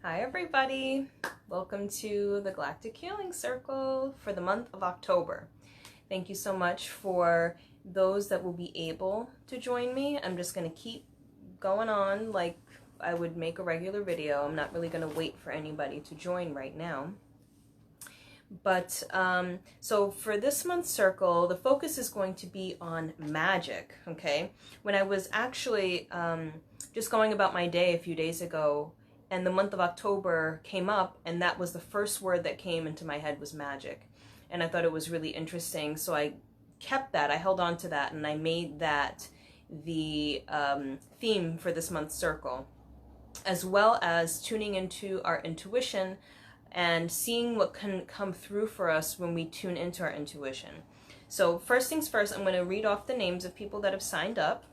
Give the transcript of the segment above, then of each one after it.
Hi everybody! Welcome to the Galactic Healing Circle for the month of October. Thank you so much for those that will be able to join me. I'm just going to keep going on like I would make a regular video. I'm not really going to wait for anybody to join right now. But so for this month's circle, the focus is going to be on magic, okay? When I was actually just going about my day a few days ago, and the month of October came up, and that was the first word that came into my head was magic. And I thought it was really interesting, so I kept that, I held on to that, and I made that the theme for this month's circle, as well as tuning into our intuition and seeing what can come through for us when we tune into our intuition. So first things first, I'm going to read off the names of people that have signed up.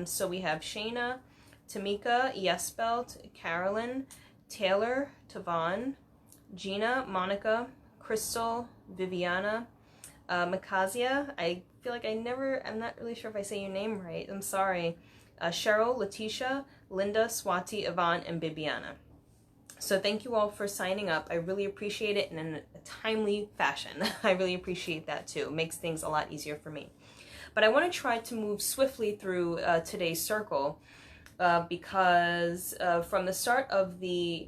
So we have Shayna, Tamika, Yesbelt, Carolyn, Taylor, Tavon, Gina, Monica, Crystal, Viviana, Makazia. I feel like I'm not really sure if I say your name right. I'm sorry. Cheryl, Letitia, Linda, Swati, Yvonne, and Bibiana. So thank you all for signing up. I really appreciate it, and in a timely fashion. I really appreciate that too. It makes things a lot easier for me. But I want to try to move swiftly through today's circle because from the start of the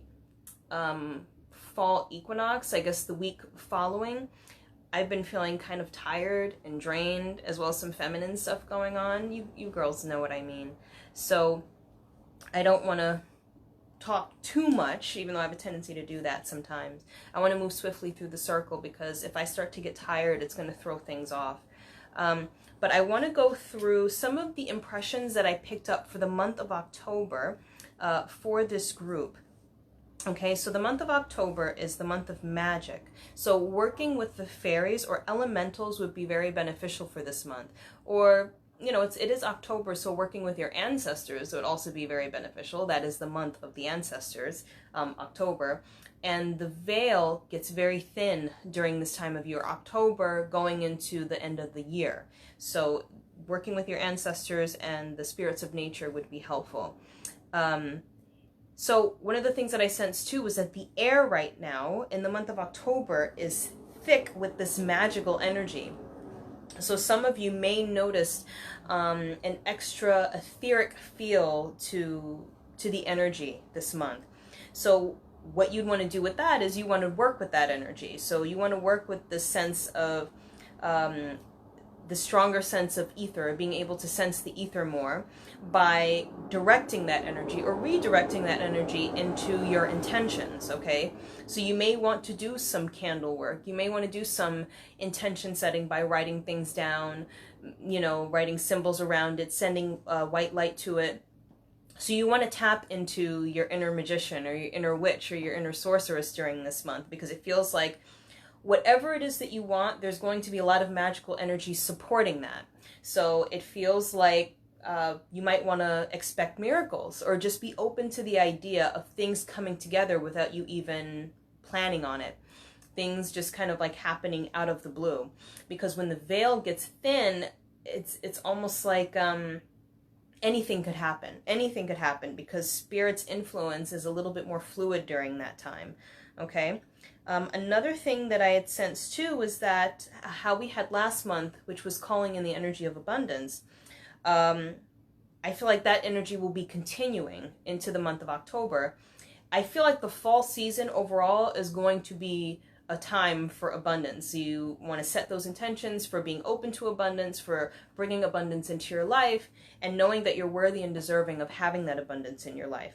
fall equinox, I guess the week following, I've been feeling kind of tired and drained, as well as some feminine stuff going on. You girls know what I mean. So I don't want to talk too much, even though I have a tendency to do that sometimes. I want to move swiftly through the circle because if I start to get tired, it's going to throw things off. But I want to go through some of the impressions that I picked up for the month of October for this group. Okay, so the month of October is the month of magic. So working with the fairies or elementals would be very beneficial for this month. Or, you know, it is October, so working with your ancestors would also be very beneficial. That is the month of the ancestors, October. And the veil gets very thin during this time of year, October going into the end of the year. So working with your ancestors and the spirits of nature would be helpful. So one of the things that I sensed too was that the air right now in the month of October is thick with this magical energy. So some of you may notice an extra etheric feel to the energy this month. So what you'd want to do with that is you want to work with that energy. So you want to work with the sense of the stronger sense of ether, being able to sense the ether more by directing that energy or redirecting that energy into your intentions, okay? So you may want to do some candle work. You may want to do some intention setting by writing things down, you know, writing symbols around it, sending white light to it. So you want to tap into your inner magician or your inner witch or your inner sorceress during this month, because it feels like whatever it is that you want, there's going to be a lot of magical energy supporting that. So it feels like you might want to expect miracles or just be open to the idea of things coming together without you even planning on it. Things just kind of like happening out of the blue. Because when the veil gets thin, it's almost like anything could happen. Anything could happen because Spirit's influence is a little bit more fluid during that time. Okay? Another thing that I had sensed too was that how we had last month, which was calling in the energy of abundance, I feel like that energy will be continuing into the month of October. I feel like the fall season overall is going to be a time for abundance. You want to set those intentions for being open to abundance, for bringing abundance into your life, and knowing that you're worthy and deserving of having that abundance in your life.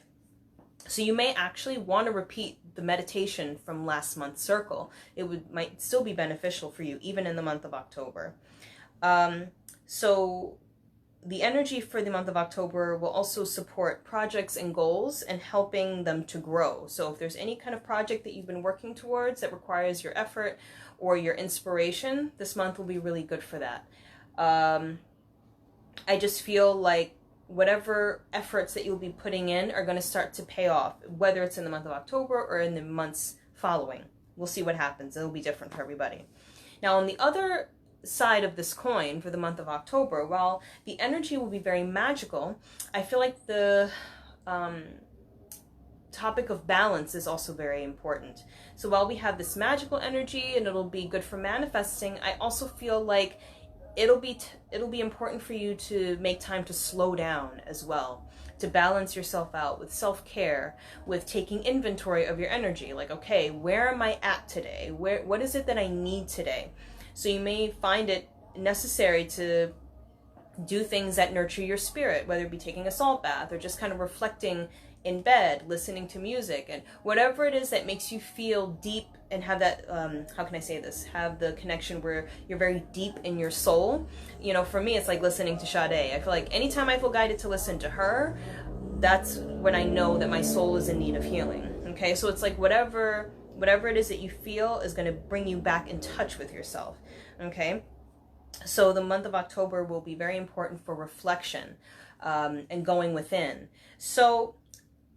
So you may actually want to repeat the meditation from last month's circle. It might still be beneficial for you, even in the month of October. So the energy for the month of October will also support projects and goals and helping them to grow. So if there's any kind of project that you've been working towards that requires your effort or your inspiration, this month will be really good for that. I just feel like whatever efforts that you'll be putting in are going to start to pay off, whether it's in the month of October or in the months following. We'll see what happens. It'll be different for everybody. Now, on the other side of this coin for the month of October, while the energy will be very magical, I feel like the topic of balance is also very important. So while we have this magical energy and it'll be good for manifesting, I also feel like it'll be important for you to make time to slow down as well, to balance yourself out with self-care, with taking inventory of your energy. Like, okay, where am I at today? What is it that I need today? So you may find it necessary to do things that nurture your spirit, whether it be taking a salt bath or just kind of reflecting in bed, listening to music, and whatever it is that makes you feel deep and have that, how can I say this, have the connection where you're very deep in your soul. You know, for me, it's like listening to Sade. I feel like anytime I feel guided to listen to her, that's when I know that my soul is in need of healing. Okay, so it's like whatever it is that you feel is going to bring you back in touch with yourself. Okay, so the month of October will be very important for reflection and going within. So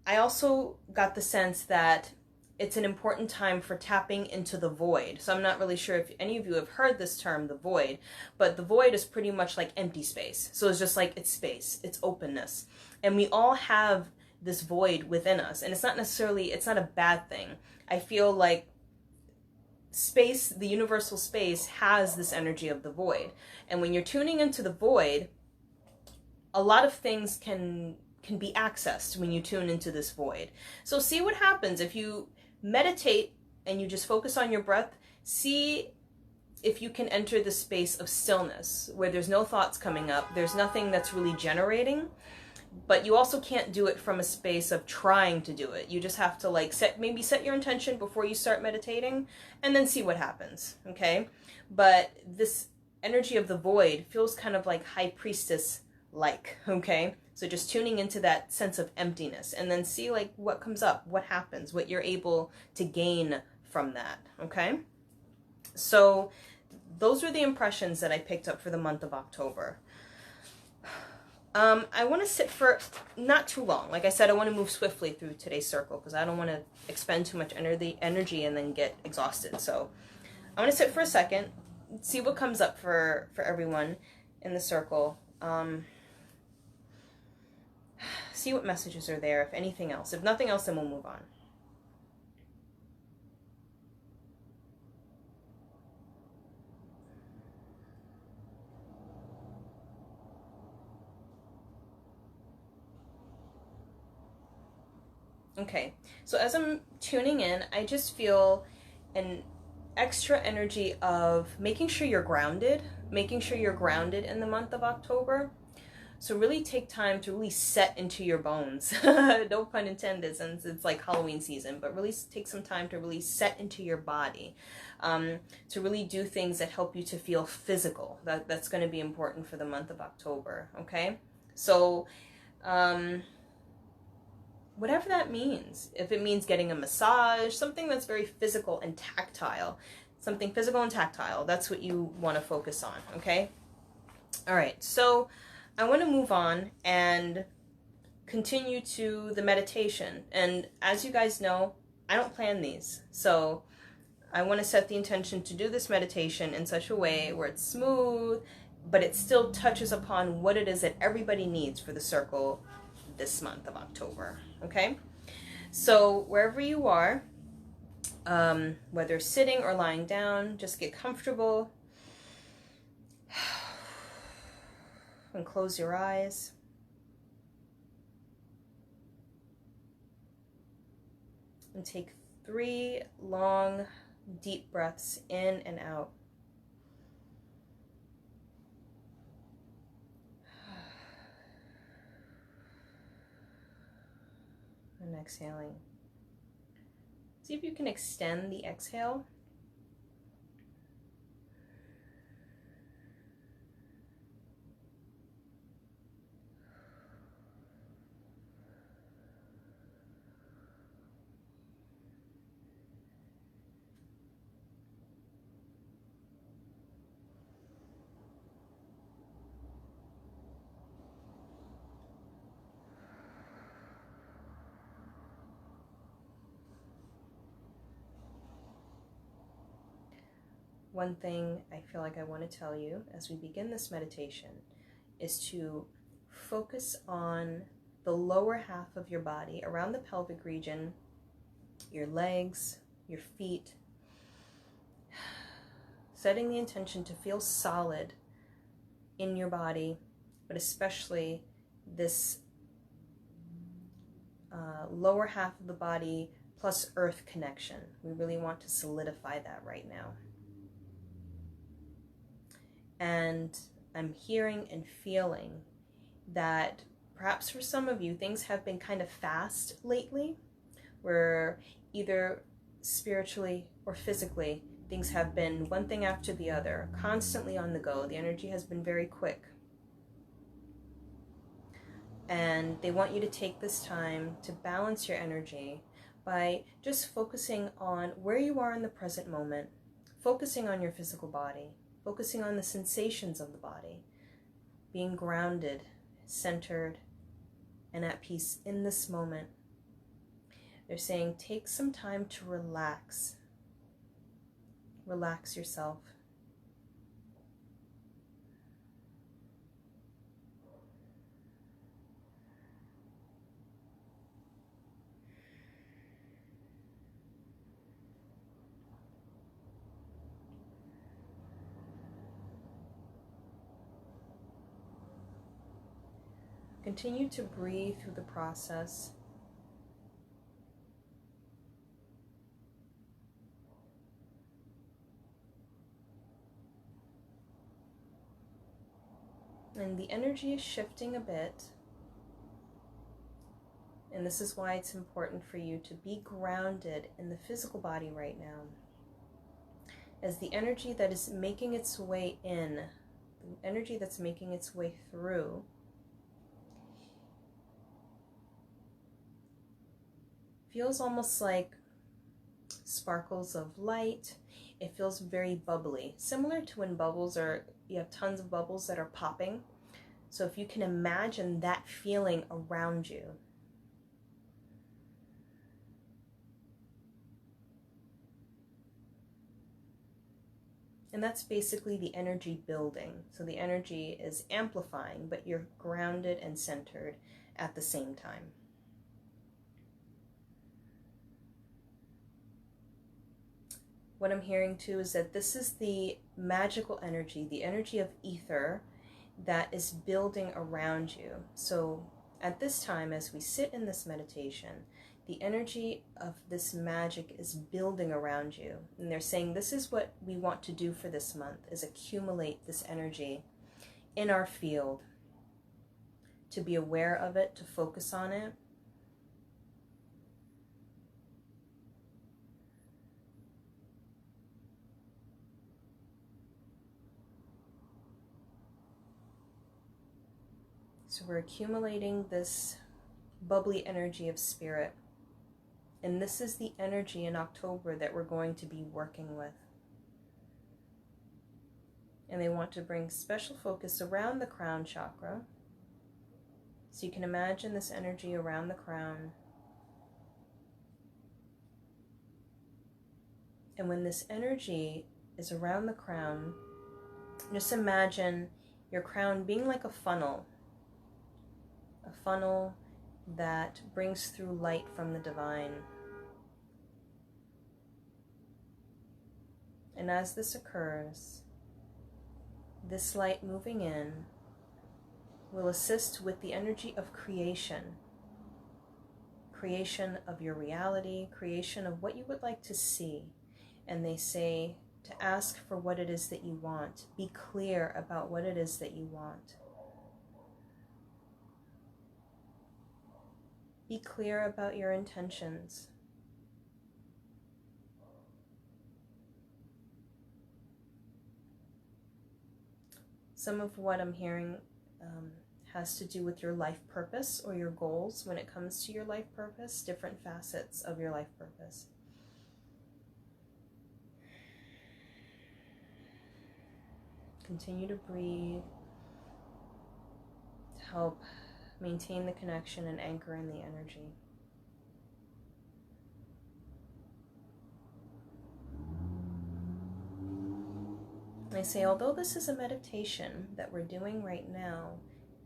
I also got the sense that it's an important time for tapping into the void. So I'm not really sure if any of you have heard this term, the void, but the void is pretty much like empty space. So it's just like, it's space, it's openness. And we all have this void within us. And it's not a bad thing. I feel like space, the universal space, has this energy of the void. And when you're tuning into the void, a lot of things can be accessed when you tune into this void. So see what happens if you meditate and you just focus on your breath. See if you can enter the space of stillness where there's no thoughts coming up, there's nothing that's really generating, but you also can't do it from a space of trying to do it. You just have to like set your intention before you start meditating and then see what happens. Okay, but this energy of the void feels kind of like high priestess like. Okay, so just tuning into that sense of emptiness and then see like what comes up, what happens, what you're able to gain from that. Okay, so those are the impressions that I picked up for the month of October. I want to sit for not too long. Like I said, I want to move swiftly through today's circle because I don't want to expend too much energy and then get exhausted. So I want to sit for a second, see what comes up for everyone in the circle. See what messages are there, if anything else. If nothing else, then we'll move on. Okay, so as I'm tuning in, I just feel an extra energy of making sure you're grounded in the month of October. So really take time to really set into your bones. No pun intended, since it's like Halloween season, but really take some time to really set into your body, to really do things that help you to feel physical. That's going to be important for the month of October, okay? So whatever that means, if it means getting a massage, something that's very physical and tactile, that's what you want to focus on, okay? All right, so I want to move on and continue to the meditation. And as you guys know, I don't plan these. So I want to set the intention to do this meditation in such a way where it's smooth, but it still touches upon what it is that everybody needs for the circle this month of October. Okay? So wherever you are, whether sitting or lying down, just get comfortable. And close your eyes. And take 3 long, deep breaths in and out. And exhaling. See if you can extend the exhale. One thing I feel like I want to tell you as we begin this meditation is to focus on the lower half of your body, around the pelvic region, your legs, your feet, setting the intention to feel solid in your body, but especially this lower half of the body plus earth connection. We really want to solidify that right now. And I'm hearing and feeling that perhaps for some of you, things have been kind of fast lately, where either spiritually or physically, things have been one thing after the other, constantly on the go. The energy has been very quick. And they want you to take this time to balance your energy by just focusing on where you are in the present moment, focusing on your physical body, focusing on the sensations of the body, being grounded, centered, and at peace in this moment. They're saying take some time to relax. Relax yourself. Continue to breathe through the process. And the energy is shifting a bit. And this is why it's important for you to be grounded in the physical body right now. As the energy that is making its way in, the energy that's making its way through, feels almost like sparkles of light. It feels very bubbly, similar to when bubbles are, you have tons of bubbles that are popping. So if you can imagine that feeling around you. And that's basically the energy building. So the energy is amplifying, but you're grounded and centered at the same time. What I'm hearing too is that this is the magical energy, the energy of ether that is building around you. So at this time, as we sit in this meditation, the energy of this magic is building around you. And they're saying this is what we want to do for this month, is accumulate this energy in our field, to be aware of it, to focus on it. So we're accumulating this bubbly energy of spirit. And this is the energy in October that we're going to be working with. And they want to bring special focus around the crown chakra. So you can imagine this energy around the crown. And when this energy is around the crown, just imagine your crown being like a funnel that brings through light from the divine. And as this occurs, this light moving in will assist with the energy of creation of your reality, creation of what you would like to see. And they say to ask for what it is that you want. Be clear about what it is that you want. Be clear about your intentions. Some of what I'm hearing has to do with your life purpose or your goals when it comes to your life purpose, different facets of your life purpose. Continue to breathe to help maintain the connection and anchor in the energy. I say, although this is a meditation that we're doing right now,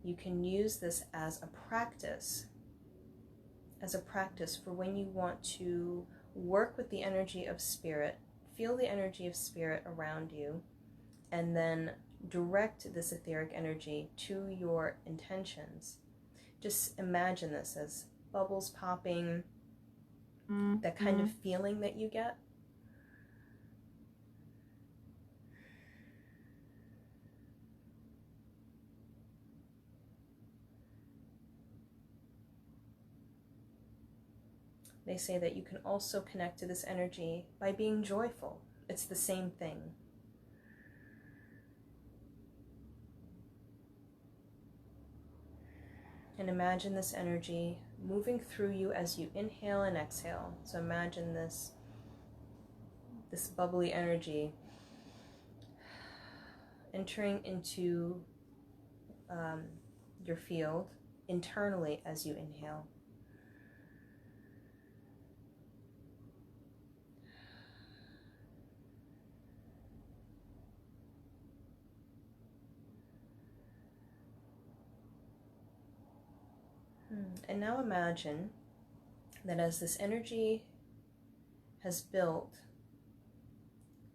you can use this as a practice for when you want to work with the energy of spirit, feel the energy of spirit around you, and then direct this etheric energy to your intentions. Just imagine this as bubbles popping, that kind of feeling that you get. They say that you can also connect to this energy by being joyful. It's the same thing. And imagine this energy moving through you as you inhale and exhale. So imagine this bubbly energy entering into your field internally as you inhale. And now imagine that as this energy has built,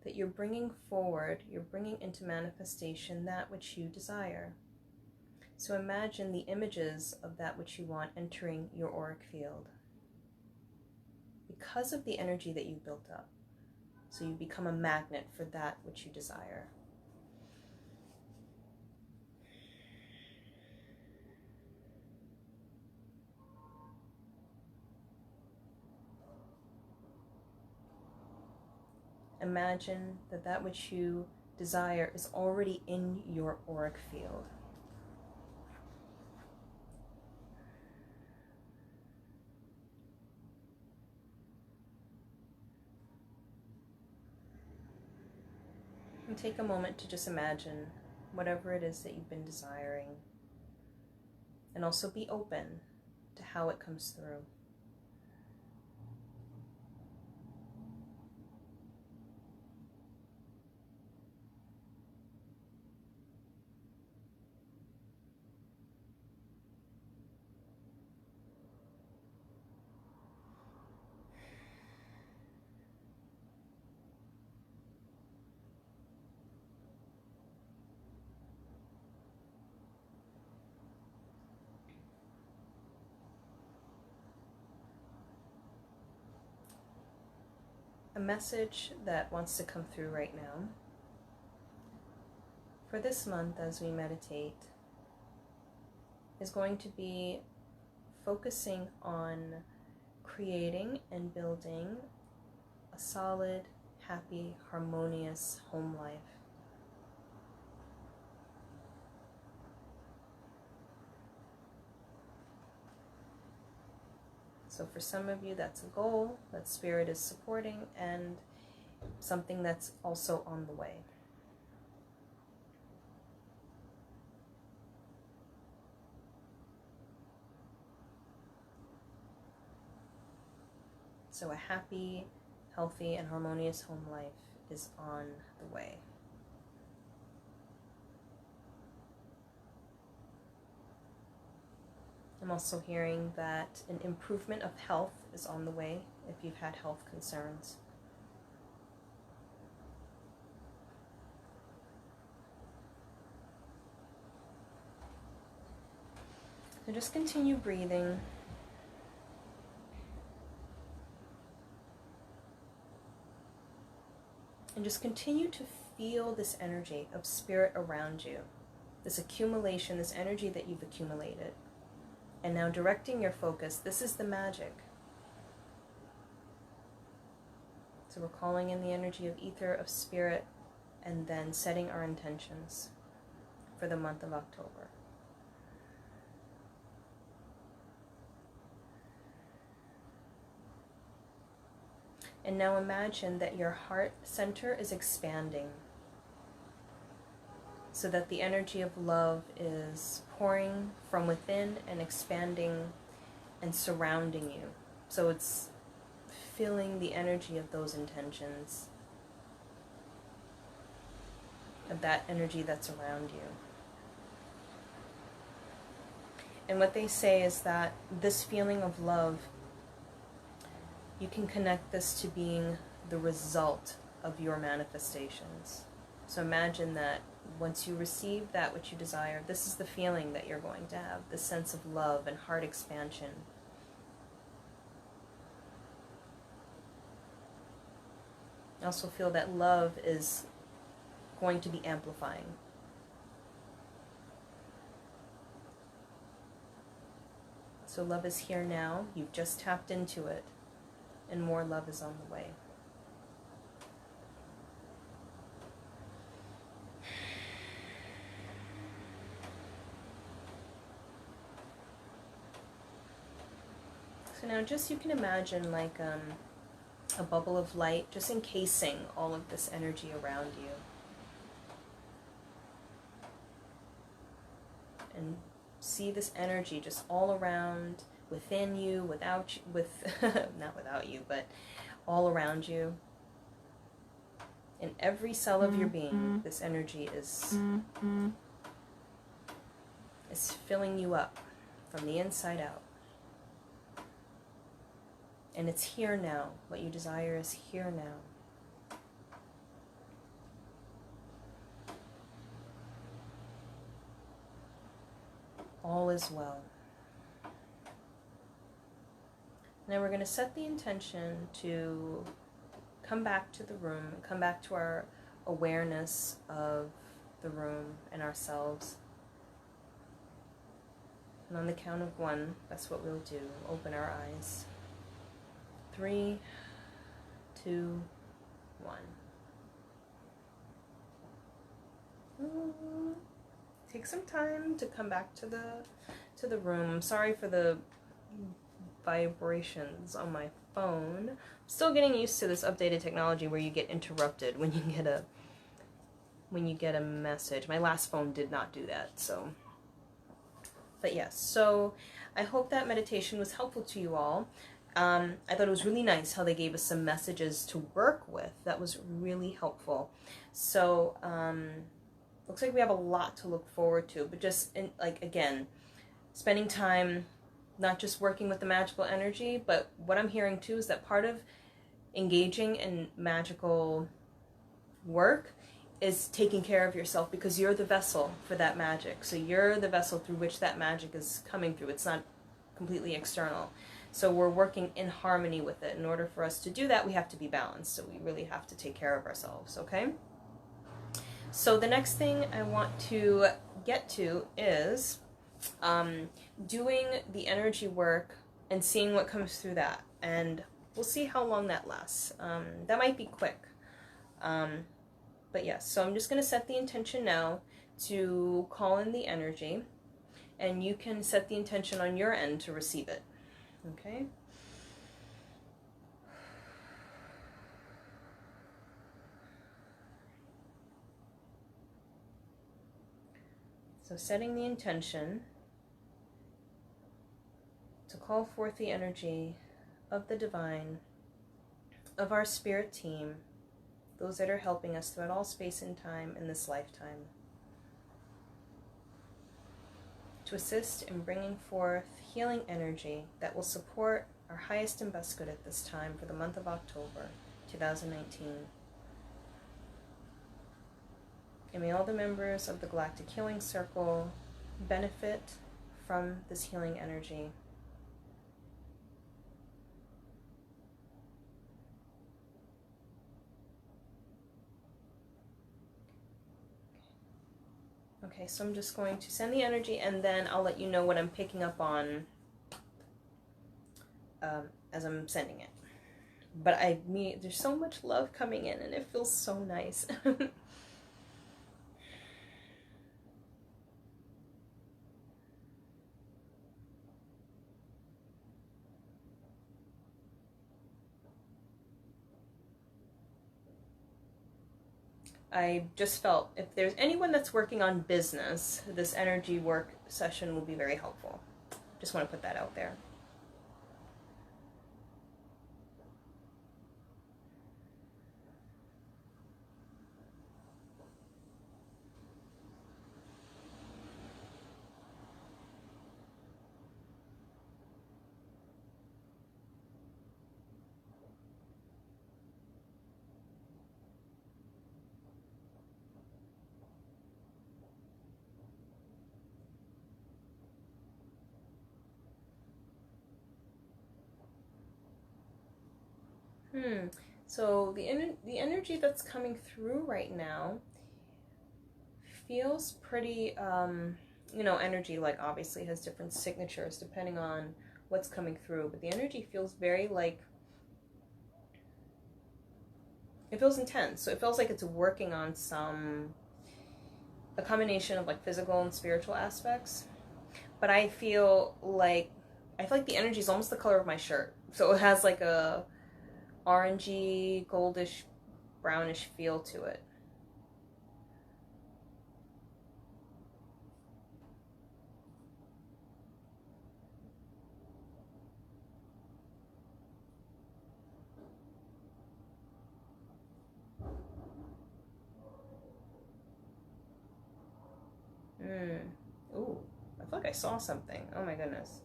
that you're bringing forward, you're bringing into manifestation that which you desire. So imagine the images of that which you want entering your auric field because of the energy that you built up. So you become a magnet for that which you desire. Imagine that that which you desire is already in your auric field. And take a moment to just imagine whatever it is that you've been desiring. And also be open to how it comes through. A message that wants to come through right now for this month as we meditate is going to be focusing on creating and building a solid, happy, harmonious home life. So for some of you, that's a goal that Spirit is supporting and something that's also on the way. So a happy, healthy, and harmonious home life is on the way. I'm also hearing that an improvement of health is on the way if you've had health concerns. So just continue breathing. And just continue to feel this energy of Spirit around you, this accumulation, this energy that you've accumulated. And now directing your focus, this is the magic. So we're calling in the energy of ether, of Spirit, and then setting our intentions for the month of October. And now imagine that your heart center is expanding so that the energy of love is pouring from within and expanding and surrounding you. So it's feeling the energy of those intentions, of that energy that's around you. And what they say is that this feeling of love, you can connect this to being the result of your manifestations. So imagine that once you receive that which you desire, this is the feeling that you're going to have, this sense of love and heart expansion. I also feel that love is going to be amplifying. So love is here now. You've just tapped into it, and more love is on the way. So now just you can imagine like a bubble of light just encasing all of this energy around you. And see this energy just all around, within you, without you, not without you, but all around you. In every cell of your being, this energy is filling you up from the inside out. And it's here now. What you desire is here now. All is well. Now we're going to set the intention to come back to the room, come back to our awareness of the room and ourselves. And on the count of 1, that's what we'll do. Open our eyes. 3, 2, 1. Take some time to come back to the room. I'm sorry for the vibrations on my phone. I'm still getting used to this updated technology where you get interrupted when you get a message. My last phone did not do that, so. But yes, so I hope that meditation was helpful to you all. I thought it was really nice how they gave us some messages to work with. That was really helpful. So, looks like we have a lot to look forward to, but just, again, spending time not just working with the magical energy, but what I'm hearing too is that part of engaging in magical work is taking care of yourself, because you're the vessel for that magic. So you're the vessel through which that magic is coming through. It's not completely external. So we're working in harmony with it. In order for us to do that, we have to be balanced. So we really have to take care of ourselves, okay? So the next thing I want to get to is doing the energy work and seeing what comes through that. And we'll see how long that lasts. That might be quick. But yes, so I'm just going to set the intention now to call in the energy. And you can set the intention on your end to receive it. Okay? So setting the intention to call forth the energy of the divine, of our spirit team, those that are helping us throughout all space and time in this lifetime, to assist in bringing forth healing energy that will support our highest and best good at this time for the month of October 2019. And may all the members of the Galactic Healing Circle benefit from this healing energy. Okay, so I'm just going to send the energy, and then I'll let you know what I'm picking up on as I'm sending it. But there's so much love coming in, and it feels so nice. I just felt if there's anyone that's working on business, this energy work session will be very helpful. Just want to put that out there. So the energy that's coming through right now feels pretty, you know, energy like obviously has different signatures depending on what's coming through, but the energy feels very like, it feels intense. So it feels like it's working on a combination of like physical and spiritual aspects. But I feel like the energy is almost the color of my shirt. So it has like a orangey, goldish, brownish feel to it. Ooh, I feel like I saw something. Oh my goodness.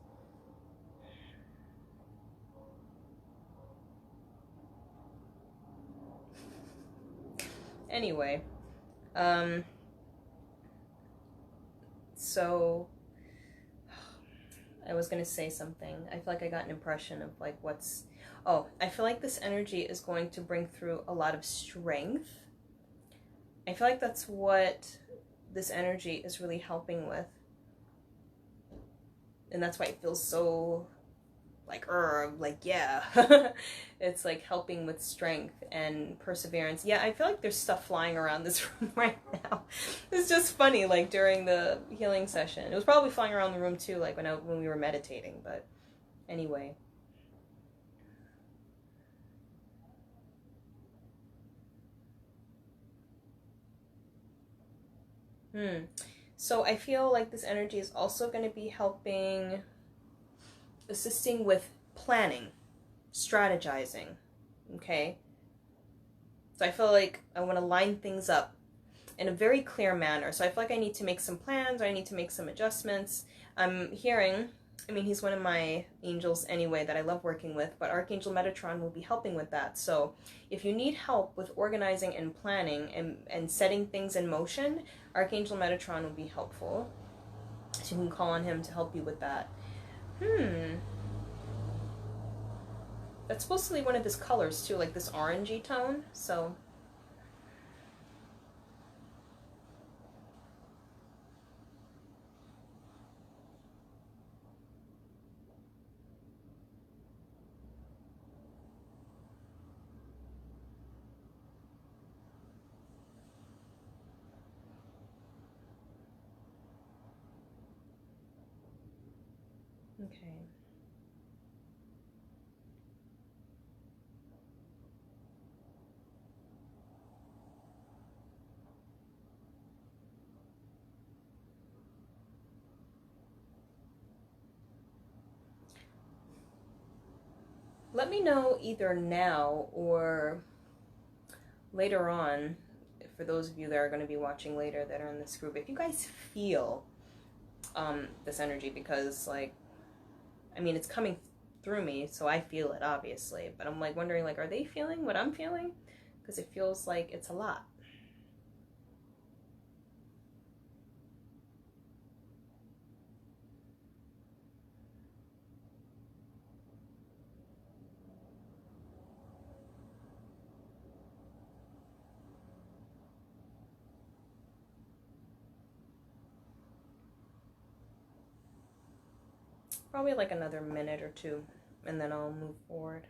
Anyway, so I was gonna say something. I feel like I got an impression of like I feel like this energy is going to bring through a lot of strength. I feel like that's what this energy is really helping with. And that's why it feels so like yeah. It's like helping with strength and perseverance. Yeah, I feel like there's stuff flying around this room right now. It's just funny, like during the healing session. It was probably flying around the room too, like when we were meditating, but anyway. So I feel like this energy is also going to be assisting with planning, strategizing, okay? So I feel like I want to line things up in a very clear manner. So I feel like I need to make some plans, or I need to make some adjustments. I'm hearing, I mean, he's one of my angels anyway that I love working with, but Archangel Metatron will be helping with that. So if you need help with organizing and planning and setting things in motion, Archangel Metatron will be helpful. So you can call on him to help you with that. That's supposed to be one of his colors too, like this orangey tone, so. Okay. Let me know either now or later on, for those of you that are going to be watching later that are in this group, if you guys feel this energy, because like, I mean, it's coming through me, so I feel it obviously, but I'm like wondering, like, are they feeling what I'm feeling? Because it feels like it's a lot. Probably like another minute or two, and then I'll move forward.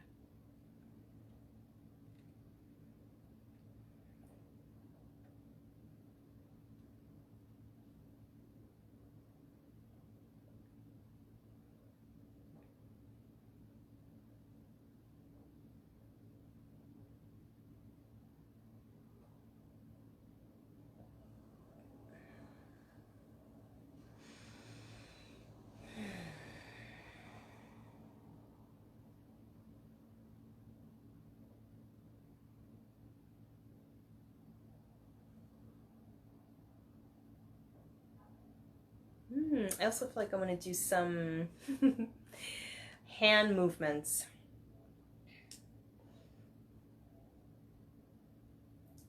I also feel like I'm going to do some hand movements.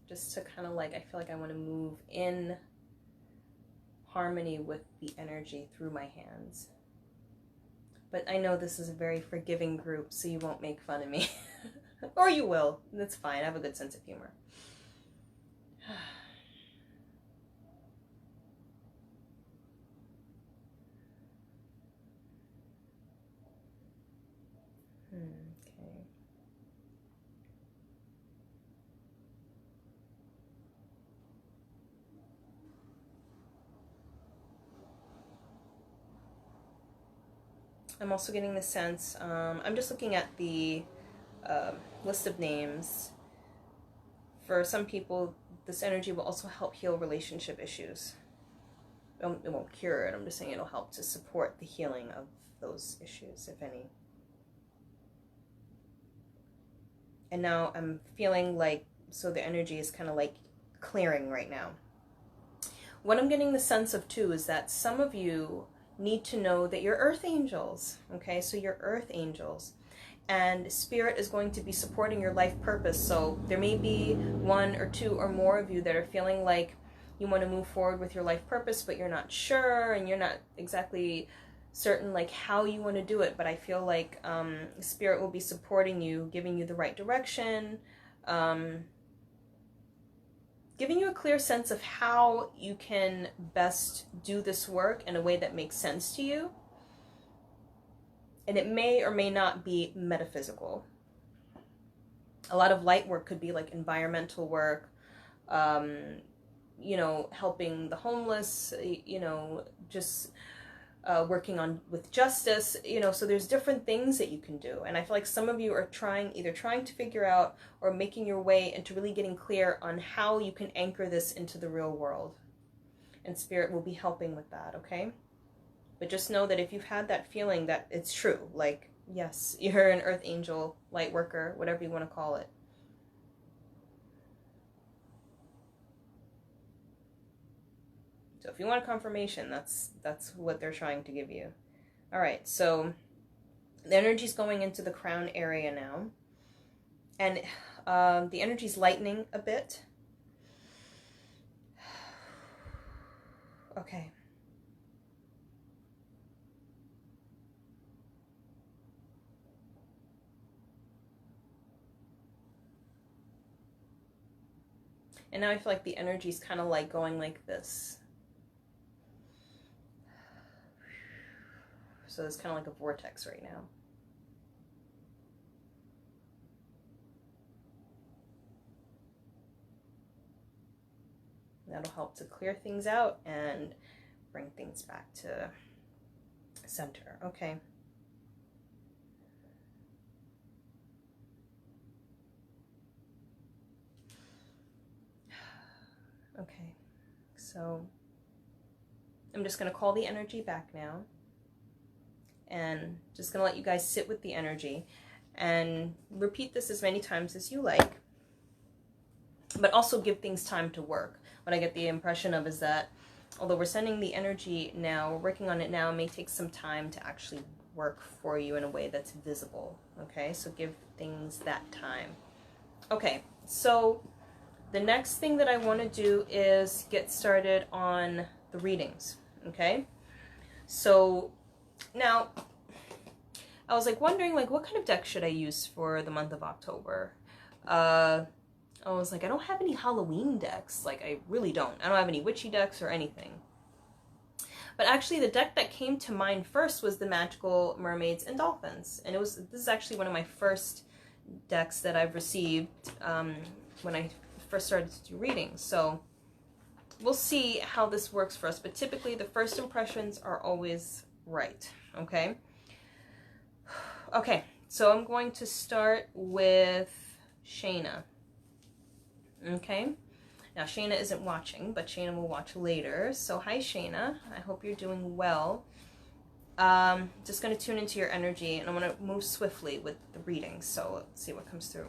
Just to kind of like, I feel like I want to move in harmony with the energy through my hands. But I know this is a very forgiving group, so you won't make fun of me. Or you will. That's fine. I have a good sense of humor. Okay. I'm also getting the sense, I'm just looking at the list of names. For some people, this energy will also help heal relationship issues. It won't cure it, I'm just saying it'll help to support the healing of those issues, if any. And now I'm feeling like, so the energy is kind of like clearing right now. What I'm getting the sense of too is that some of you need to know that you're earth angels, okay? So you're earth angels, and spirit is going to be supporting your life purpose. So there may be one or two or more of you that are feeling like you want to move forward with your life purpose, but you're not sure and you're not exactly certain like how you want to do it. But I feel like spirit will be supporting you, giving you the right direction, giving you a clear sense of how you can best do this work in a way that makes sense to you. And it may or may not be metaphysical. A lot of light work could be like environmental work, you know, helping the homeless, you know, just working on with justice, you know. So there's different things that you can do, and I feel like some of you are either trying to figure out or making your way into really getting clear on how you can anchor this into the real world, and spirit will be helping with that, okay? But just know that if you've had that feeling, that it's true, like, yes, you're an earth angel, light worker, whatever you want to call it. So if you want a confirmation, that's what they're trying to give you. All right, so the energy's going into the crown area now, and the energy's lightening a bit. Okay. And now I feel like the energy's kind of like going like this. So it's kind of like a vortex right now. That'll help to clear things out and bring things back to center. Okay. Okay. So I'm just going to call the energy back now. And just going to let you guys sit with the energy and repeat this as many times as you like. But also give things time to work. What I get the impression of is that although we're sending the energy now, we're working on it now, it may take some time to actually work for you in a way that's visible. Okay, so give things that time. Okay, so the next thing that I want to do is get started on the readings. Okay, so now I was like wondering like what kind of deck should I use for the month of October. I was like, I don't have any Halloween decks. Like, I really don't. I don't have any witchy decks or anything. But actually, the deck that came to mind first was the Magical Mermaids and Dolphins. And this is actually one of my first decks that I've received when I first started to do readings. So, we'll see how this works for us. But typically, the first impressions are always right. Okay? Okay, so I'm going to start with Shayna. Okay, now Shayna isn't watching, but Shayna will watch later. So hi Shayna, I hope you're doing well. Just going to tune into your energy, and I'm going to move swiftly with the reading, so let's see what comes through.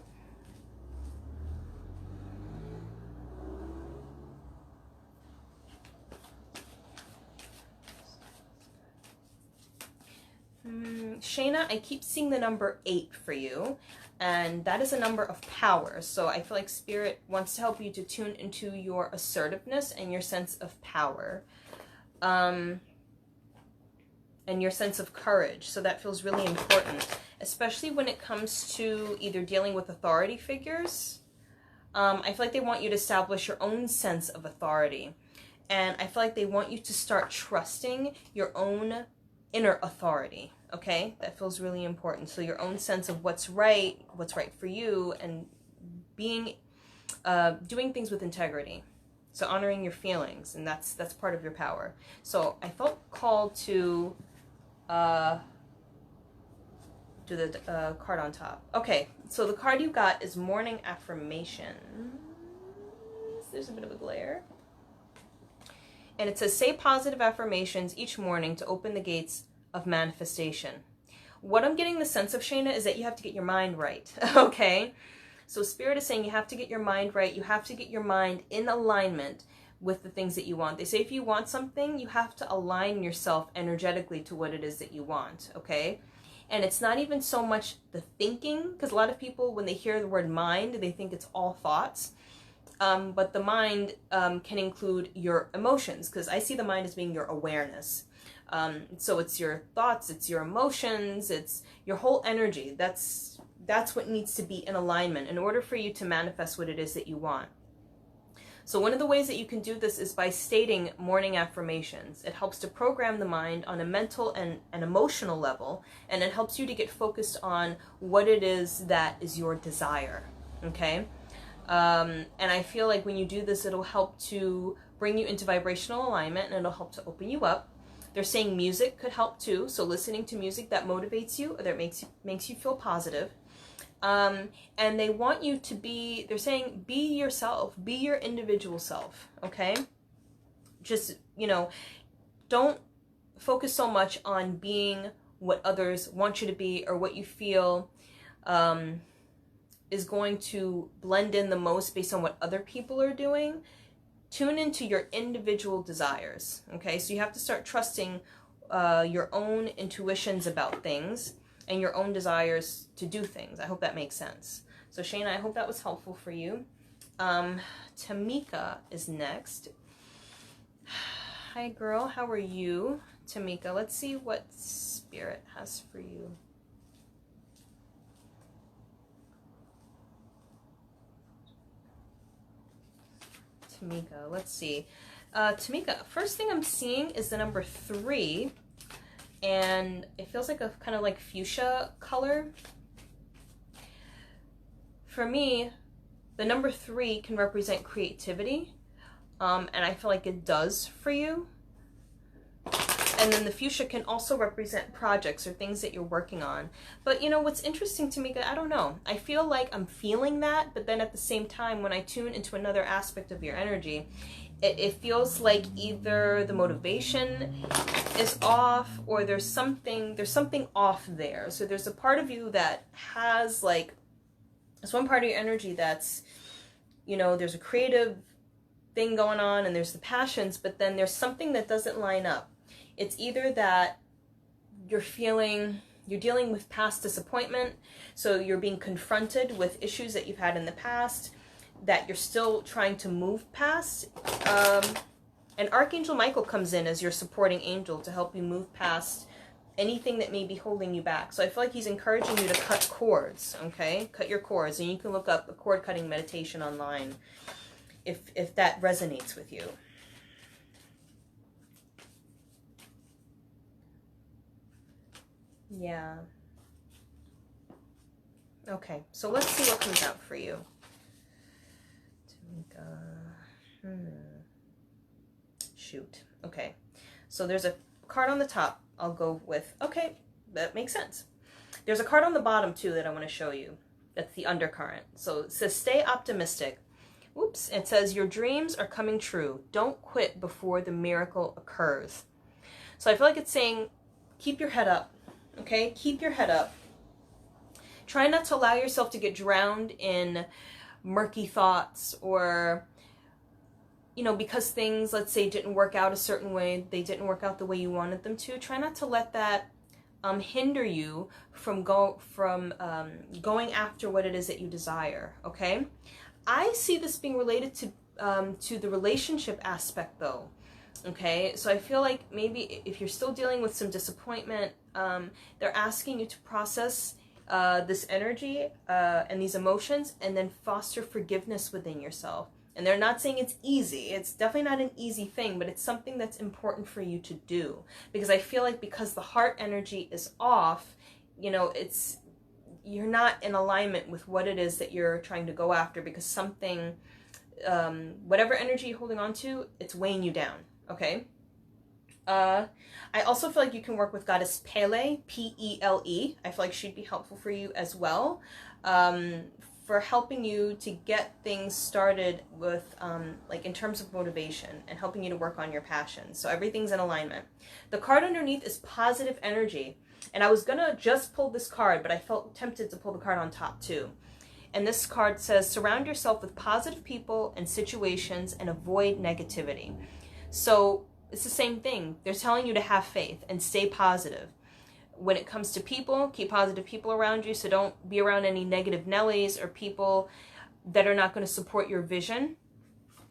Shayna, I keep seeing the number 8 for you. And that is a number of power. So I feel like Spirit wants to help you to tune into your assertiveness and your sense of power. And your sense of courage. So that feels really important. especially when it comes to either dealing with authority figures. I feel like they want you to establish your own sense of authority. And I feel like they want you to start trusting your own inner authority, okay? That feels really important. So your own sense of what's right for you, and being, doing things with integrity. So honoring your feelings, and that's part of your power. So I felt called to do the card on top. Okay, so the card you got is Morning Affirmations. There's a bit of a glare. And it says, say positive affirmations each morning to open the gates of manifestation. What I'm getting the sense of, Shayna, is that you have to get your mind right, okay? So Spirit is saying you have to get your mind right. You have to get your mind in alignment with the things that you want. They say if you want something, you have to align yourself energetically to what it is that you want, okay? And it's not even so much the thinking, because a lot of people, when they hear the word mind, they think it's all thoughts. But the mind can include your emotions, because I see the mind as being your awareness. So it's your thoughts, it's your emotions, it's your whole energy. That's what needs to be in alignment in order for you to manifest what it is that you want. So one of the ways that you can do this is by stating morning affirmations. It helps to program the mind on a mental and an emotional level, and it helps you to get focused on what it is that is your desire, okay? And I feel like when you do this, it'll help to bring you into vibrational alignment, and it'll help to open you up. They're saying music could help too, so listening to music that motivates you or that makes you feel positive. And they want you to be, they're saying, be yourself, be your individual self, okay? Just, you know, don't focus so much on being what others want you to be or what you feel is going to blend in the most based on what other people are doing. Tune into your individual desires, okay? So you have to start trusting your own intuitions about things and your own desires to do things. I hope that makes sense. So Shayna, I hope that was helpful for you. Tamika is next. Hi girl, how are you? Tamika, let's see what Spirit has for you. Tamika, let's see. Tamika, first thing I'm seeing is the number 3. And it feels like a kind of like fuchsia color. For me, the number 3 can represent creativity, and I feel like it does for you. And then the fuchsia can also represent projects or things that you're working on. But you know what's interesting to me, I don't know, I feel like I'm feeling that, but then at the same time, when I tune into another aspect of your energy, it feels like either the motivation is off or there's something off there. So there's a part of you that has like, there's one part of your energy that's, you know, there's a creative thing going on and there's the passions, but then there's something that doesn't line up. It's either that you're dealing with past disappointment, so you're being confronted with issues that you've had in the past that you're still trying to move past. And Archangel Michael comes in as your supporting angel to help you move past anything that may be holding you back. So I feel like he's encouraging you to cut cords, okay? Cut your cords, and you can look up a cord cutting meditation online if that resonates with you. Yeah. Okay, so let's see what comes out for you. Shoot. Okay, so there's a card on the top I'll go with. Okay, that makes sense. There's a card on the bottom too that I want to show you. That's the undercurrent. So it says, stay optimistic. Oops. It says, your dreams are coming true. Don't quit before the miracle occurs. So I feel like it's saying, keep your head up. Okay, keep your head up. Try not to allow yourself to get drowned in murky thoughts, or, you know, because things, let's say, didn't work out a certain way, they didn't work out the way you wanted them to. Try not to let that hinder you from going after what it is that you desire. Okay, I see this being related to the relationship aspect, though. Okay, so I feel like maybe if you're still dealing with some disappointment, they're asking you to process this energy and these emotions, and then foster forgiveness within yourself. And they're not saying it's easy. It's definitely not an easy thing, but it's something that's important for you to do. Because I feel like because the heart energy is off, you know, you're not in alignment with what it is that you're trying to go after, because something, whatever energy you're holding on to, it's weighing you down, okay? I also feel like you can work with Goddess Pele, P-E-L-E. I feel like she'd be helpful for you as well, for helping you to get things started with, like in terms of motivation and helping you to work on your passion. So everything's in alignment. The card underneath is positive energy. And I was gonna just pull this card, but I felt tempted to pull the card on top too. And this card says, surround yourself with positive people and situations and avoid negativity. So it's the same thing. They're telling you to have faith and stay positive. When it comes to people, keep positive people around you. So don't be around any negative Nellies or people that are not going to support your vision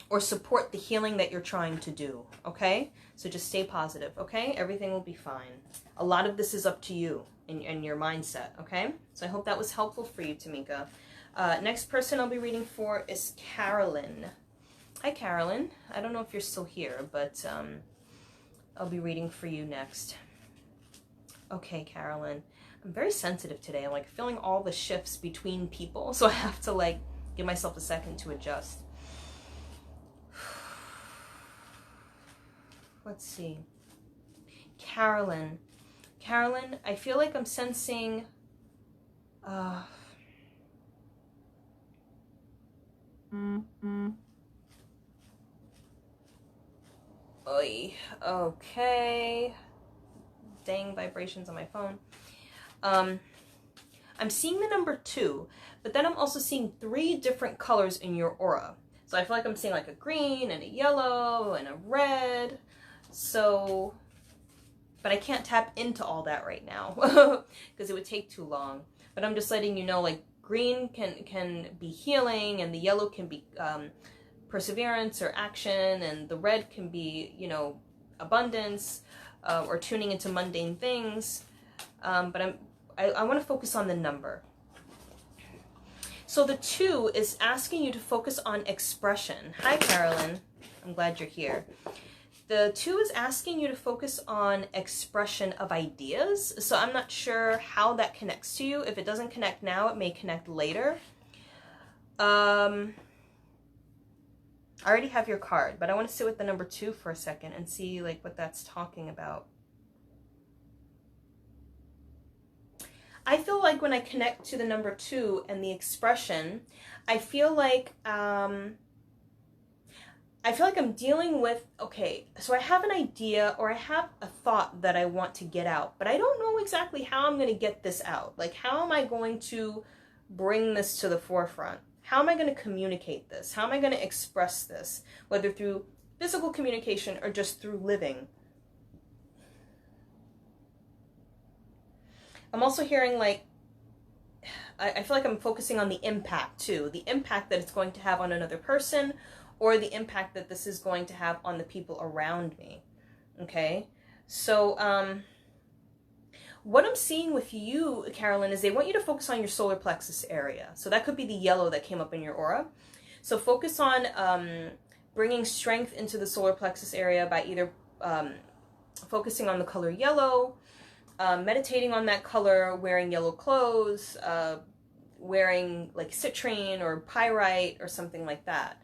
or support the healing that you're trying to do. Okay? So just stay positive. Okay? Everything will be fine. A lot of this is up to you and your mindset. Okay? So I hope that was helpful for you, Tamika. Next person I'll be reading for is Carolyn. Hi, Carolyn. I don't know if you're still here, but I'll be reading for you next. Okay, Carolyn. I'm very sensitive today. I'm like feeling all the shifts between people, so I have to like give myself a second to adjust. Let's see. Carolyn. Carolyn, I feel like I'm sensing Oy, okay. Dang vibrations on my phone. I'm seeing the number 2, but then I'm also seeing 3 different colors in your aura. So I feel like I'm seeing like a green and a yellow and a red. So, but I can't tap into all that right now because it would take too long. But I'm just letting you know, like green can be healing, and the yellow can be perseverance or action, and the red can be, you know, abundance or tuning into mundane things. But I want to focus on the number. So the 2 is asking you to focus on expression. Hi, Carolyn. I'm glad you're here. The 2 is asking you to focus on expression of ideas. So I'm not sure how that connects to you. If it doesn't connect now, it may connect later. I already have your card, but I want to sit with the number 2 for a second and see like what that's talking about. I feel like when I connect to the number 2 and the expression, I feel like I'm dealing with, okay, so I have an idea or I have a thought that I want to get out, but I don't know exactly how I'm going to get this out. Like, how am I going to bring this to the forefront? How am I going to communicate this? How am I going to express this? Whether through physical communication or just through living. I'm also hearing like, I feel like I'm focusing on the impact too. The impact that it's going to have on another person, or the impact that this is going to have on the people around me. Okay? So, what I'm seeing with you, Carolyn, is they want you to focus on your solar plexus area. So that could be the yellow that came up in your aura. So focus on bringing strength into the solar plexus area by either focusing on the color yellow, meditating on that color, wearing yellow clothes, wearing like citrine or pyrite or something like that.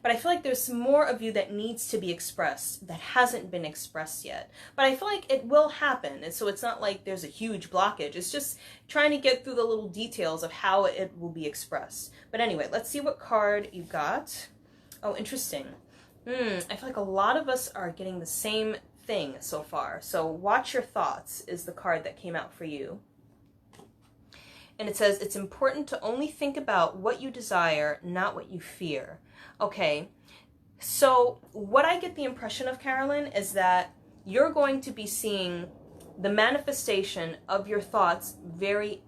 But I feel like there's more of you that needs to be expressed that hasn't been expressed yet. But I feel like it will happen. And so it's not like there's a huge blockage. It's just trying to get through the little details of how it will be expressed. But anyway, let's see what card you got. Oh, interesting. I feel like a lot of us are getting the same thing so far. So watch your thoughts is the card that came out for you. And it says, it's important to only think about what you desire, not what you fear. Okay, so what I get the impression of, Carolyn, is that you're going to be seeing the manifestation of your thoughts very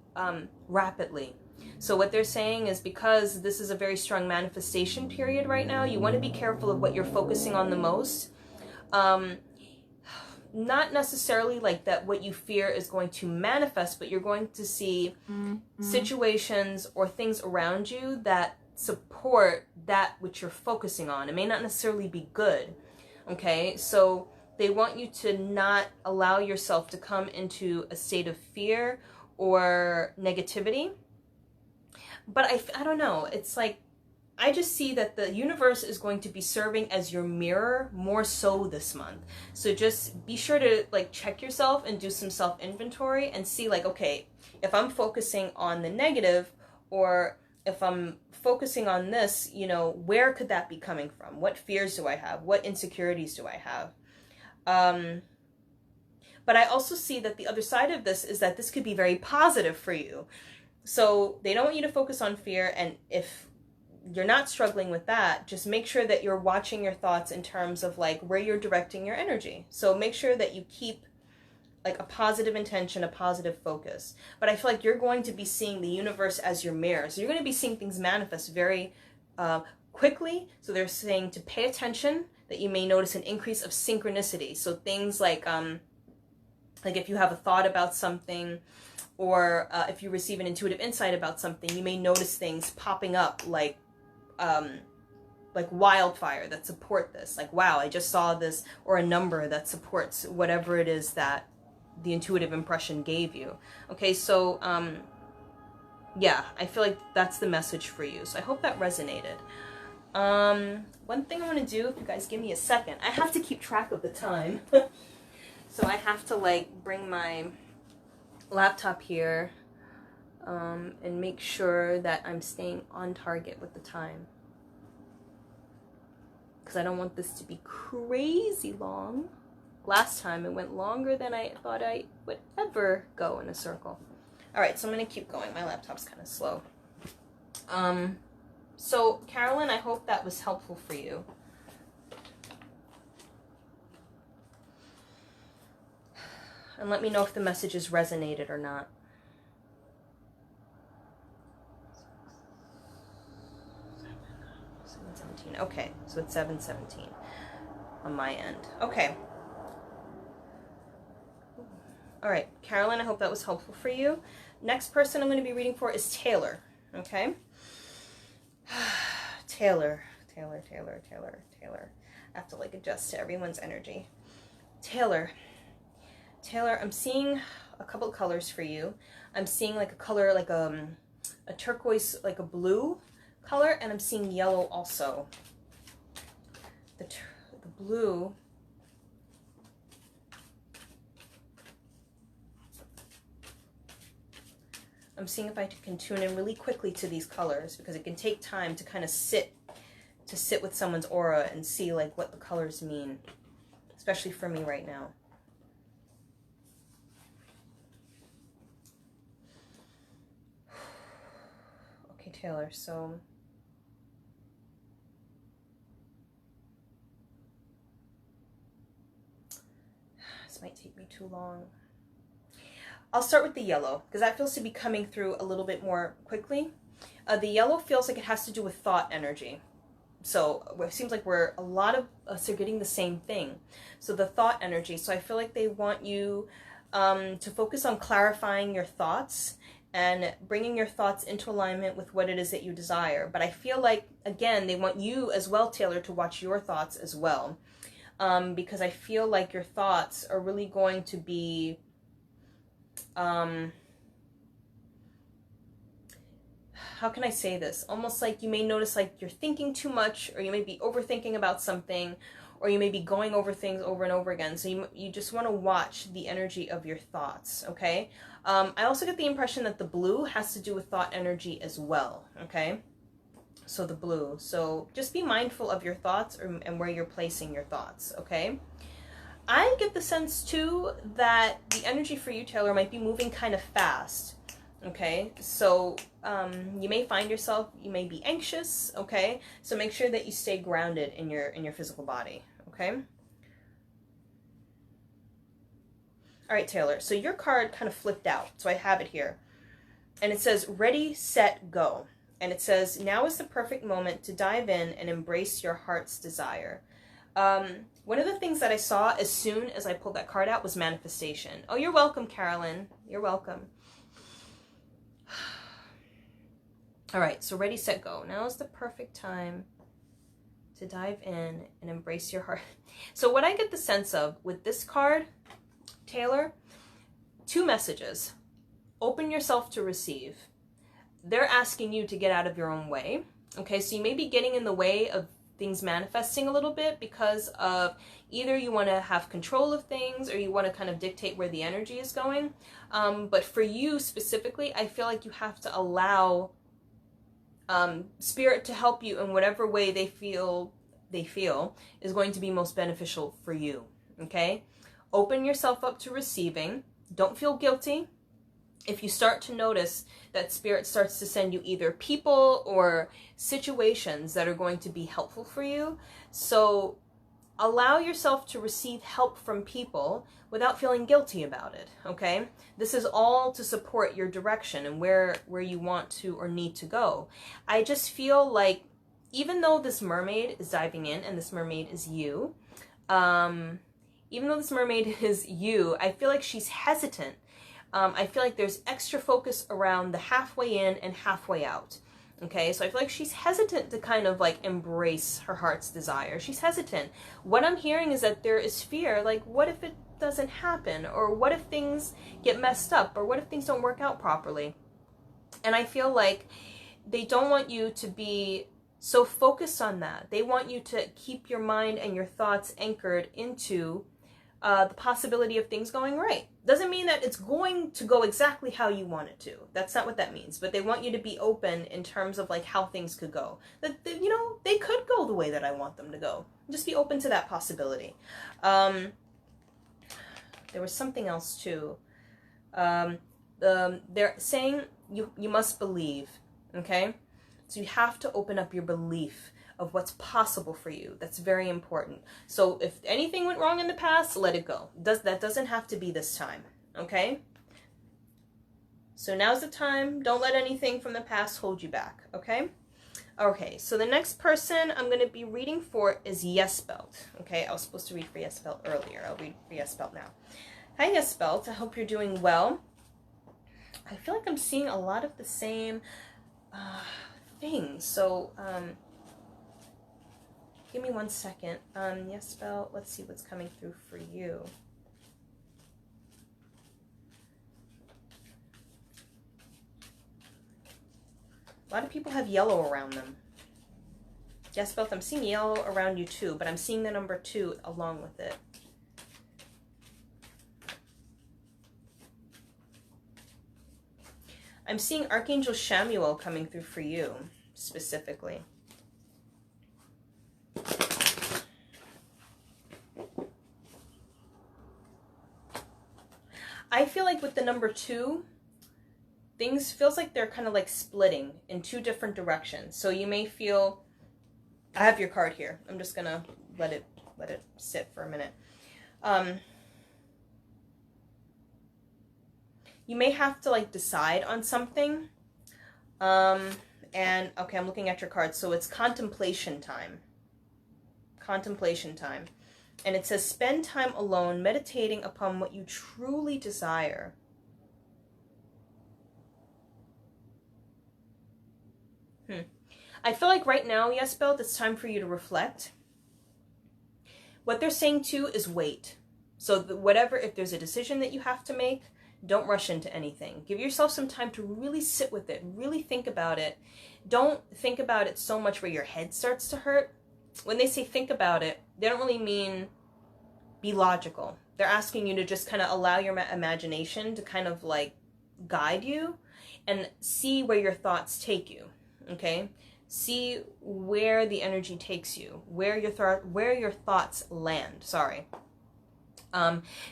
rapidly. So what they're saying is, because this is a very strong manifestation period right now, you want to be careful of what you're focusing on the most. not necessarily like that what you fear is going to manifest, but you're going to see situations or things around you that support that which you're focusing on. It may not necessarily be good, okay? So they want you to not allow yourself to come into a state of fear or negativity. But I don't know, it's like, I just see that the universe is going to be serving as your mirror more so this month. So just be sure to like check yourself and do some self-inventory and see like, okay, if I'm focusing on the negative, or if I'm focusing on this, you know, where could that be coming from? What fears do I have? What insecurities do I have? But I also see that the other side of this is that this could be very positive for you. So they don't want you to focus on fear, and if you're not struggling with that, just make sure that you're watching your thoughts in terms of like where you're directing your energy. So make sure that you keep like a positive intention, a positive focus. But I feel like you're going to be seeing the universe as your mirror. So you're going to be seeing things manifest very quickly. So they're saying to pay attention, that you may notice an increase of synchronicity. So things like if you have a thought about something, or if you receive an intuitive insight about something, you may notice things popping up like wildfire that support this. Like, wow, I just saw this, or a number that supports whatever it is that the intuitive impression gave you. Okay, so yeah, I feel like that's the message for you. So I hope that resonated. One thing I want to do, if you guys give me a second, I have to keep track of the time. So I have to like bring my laptop here and make sure that I'm staying on target with the time, because I don't want this to be crazy long. Last time it went longer than I thought I would ever go in a circle. All right, so I'm gonna keep going. My laptop's kind of slow. So Carolyn, I hope that was helpful for you. And let me know if the messages resonated or not. Okay, so it's 7:17 on my end. Okay. All right, Carolyn, I hope that was helpful for you. Next person I'm going to be reading for is Taylor. Okay. Taylor. I have to like adjust to everyone's energy. Taylor, I'm seeing a couple colors for you. I'm seeing like a color, like a turquoise, like a blue color, and I'm seeing yellow also. The blue, I'm seeing if I can tune in really quickly to these colors, because it can take time to kind of sit with someone's aura and see like what the colors mean, especially for me right now. Okay, Taylor, so this might take me too long. I'll start with the yellow, because that feels to be coming through a little bit more quickly. The yellow feels like it has to do with thought energy. So it seems like a lot of us are getting the same thing. So the thought energy. So I feel like they want you to focus on clarifying your thoughts and bringing your thoughts into alignment with what it is that you desire. But I feel like, again, they want you as well, Taylor, to watch your thoughts as well. Because I feel like your thoughts are really going to be how can I say this? Almost like you may notice like you're thinking too much, or you may be overthinking about something, or you may be going over things over and over again. So you just want to watch the energy of your thoughts, okay? I also get the impression that the blue has to do with thought energy as well, okay? So the blue. So just be mindful of your thoughts and where you're placing your thoughts, okay? I get the sense too that the energy for you, Taylor, might be moving kind of fast. Okay, so you may find yourself, you may be anxious. Okay, so make sure that you stay grounded in your physical body. Okay. All right, Taylor. So your card kind of flipped out. So I have it here, and it says "Ready, Set, Go," and it says now is the perfect moment to dive in and embrace your heart's desire. One of the things that I saw as soon as I pulled that card out was manifestation. Oh, you're welcome, Carolyn. You're welcome. All right, so ready, set, go. Now is the perfect time to dive in and embrace your heart. So what I get the sense of with this card, Taylor, 2 messages. Open yourself to receive. They're asking you to get out of your own way. Okay, so you may be getting in the way of things manifesting a little bit because of either you want to have control of things or you want to kind of dictate where the energy is going. But for you specifically, I feel like you have to allow spirit to help you in whatever way they feel is going to be most beneficial for you. Okay? Open yourself up to receiving. Don't feel guilty. If you start to notice that spirit starts to send you either people or situations that are going to be helpful for you, so allow yourself to receive help from people without feeling guilty about it, okay? This is all to support your direction and where you want to or need to go. I just feel like even though this mermaid is diving in and this mermaid is you, even though this mermaid is you, I feel like she's hesitant. I feel like there's extra focus around the halfway in and halfway out. Okay, so I feel like she's hesitant to kind of like embrace her heart's desire. She's hesitant. What I'm hearing is that there is fear, like what if it doesn't happen? Or what if things get messed up? Or what if things don't work out properly? And I feel like they don't want you to be so focused on that. They want you to keep your mind and your thoughts anchored into the possibility of things going right. Doesn't mean that it's going to go exactly how you want it to. That's not what that means. But they want you to be open in terms of like how things could go. That, you know, they could go the way that I want them to go. Just be open to that possibility. There was something else too. They're saying you must believe. Okay? So you have to open up your belief of what's possible for you. That's very important. So if anything went wrong in the past, let it go. That doesn't have to be this time, okay? So now's the time. Don't let anything from the past hold you back, okay? Okay, so the next person I'm going to be reading for is Yesbelt, okay? I was supposed to read for Yesbelt earlier. I'll read for Yesbelt now. Hi, Yesbelt. I hope you're doing well. I feel like I'm seeing a lot of the same things. So, give me 1 second. Yesbelt, let's see what's coming through for you. A lot of people have yellow around them. Yesbelt, I'm seeing yellow around you too, but I'm seeing the number 2 along with it. I'm seeing Archangel Shamuel coming through for you, specifically. I feel like with the number 2, things feels like they're kind of like splitting in 2 different directions. So you may feel, I have your card here. I'm just gonna let it sit for a minute. You may have to like decide on something. And okay, I'm looking at your card. So it's contemplation time. Contemplation time. And it says, spend time alone meditating upon what you truly desire. I feel like right now, Yesbelt, it's time for you to reflect. What they're saying too is wait. So whatever, if there's a decision that you have to make, don't rush into anything. Give yourself some time to really sit with it, really think about it. Don't think about it so much where your head starts to hurt. When they say think about it, they don't really mean be logical. They're asking you to just kind of allow your imagination to kind of like guide you and see where your thoughts take you, okay? See where the energy takes you, where your thoughts land, sorry.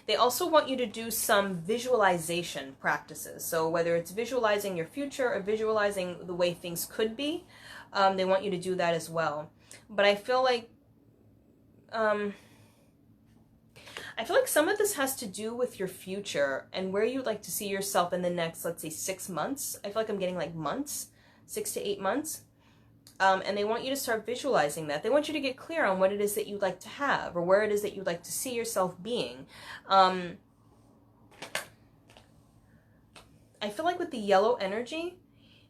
They also want you to do some visualization practices. So whether it's visualizing your future or visualizing the way things could be, they want you to do that as well. But I feel like some of this has to do with your future and where you'd like to see yourself in the next, let's say, 6 months. I feel like I'm getting like months, 6 to 8 months. And they want you to start visualizing that. They want you to get clear on what it is that you'd like to have, or where it is that you'd like to see yourself being. I feel like with the yellow energy,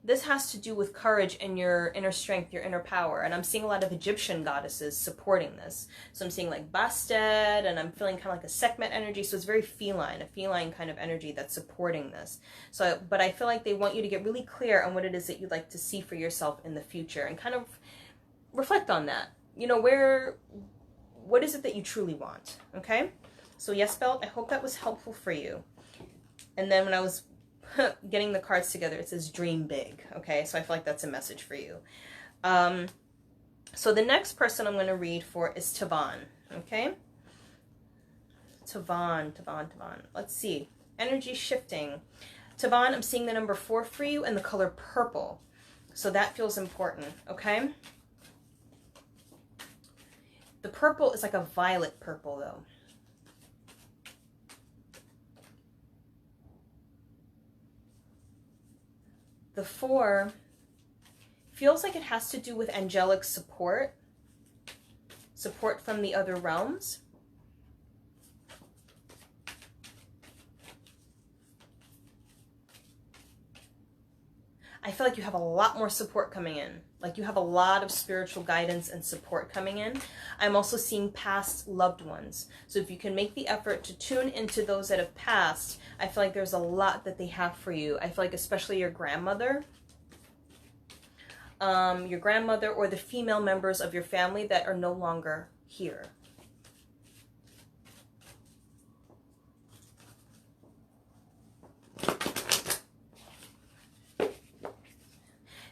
this has to do with courage and your inner strength, your inner power. And I'm seeing a lot of Egyptian goddesses supporting this. So I'm seeing like Bastet, and I'm feeling kind of like a Sekhmet energy. So it's very feline, a feline kind of energy that's supporting this. So, but I feel like they want you to get really clear on what it is that you'd like to see for yourself in the future, and kind of reflect on that. You know, what is it that you truly want? Okay. So yes, Belt, I hope that was helpful for you. And then when I was getting the cards together, it says dream big. Okay, so I feel like that's a message for you. So the next person I'm going to read for is Tavan. Okay, Tavan. Let's see, energy shifting. Tavan, I'm seeing the number 4 for you and the color purple, so that feels important. Okay, the purple is like a violet purple though. The 4 feels like it has to do with angelic support from the other realms. I feel like you have a lot more support coming in. Like you have a lot of spiritual guidance and support coming in. I'm also seeing past loved ones. So if you can make the effort to tune into those that have passed, I feel like there's a lot that they have for you. I feel like especially your grandmother or the female members of your family that are no longer here.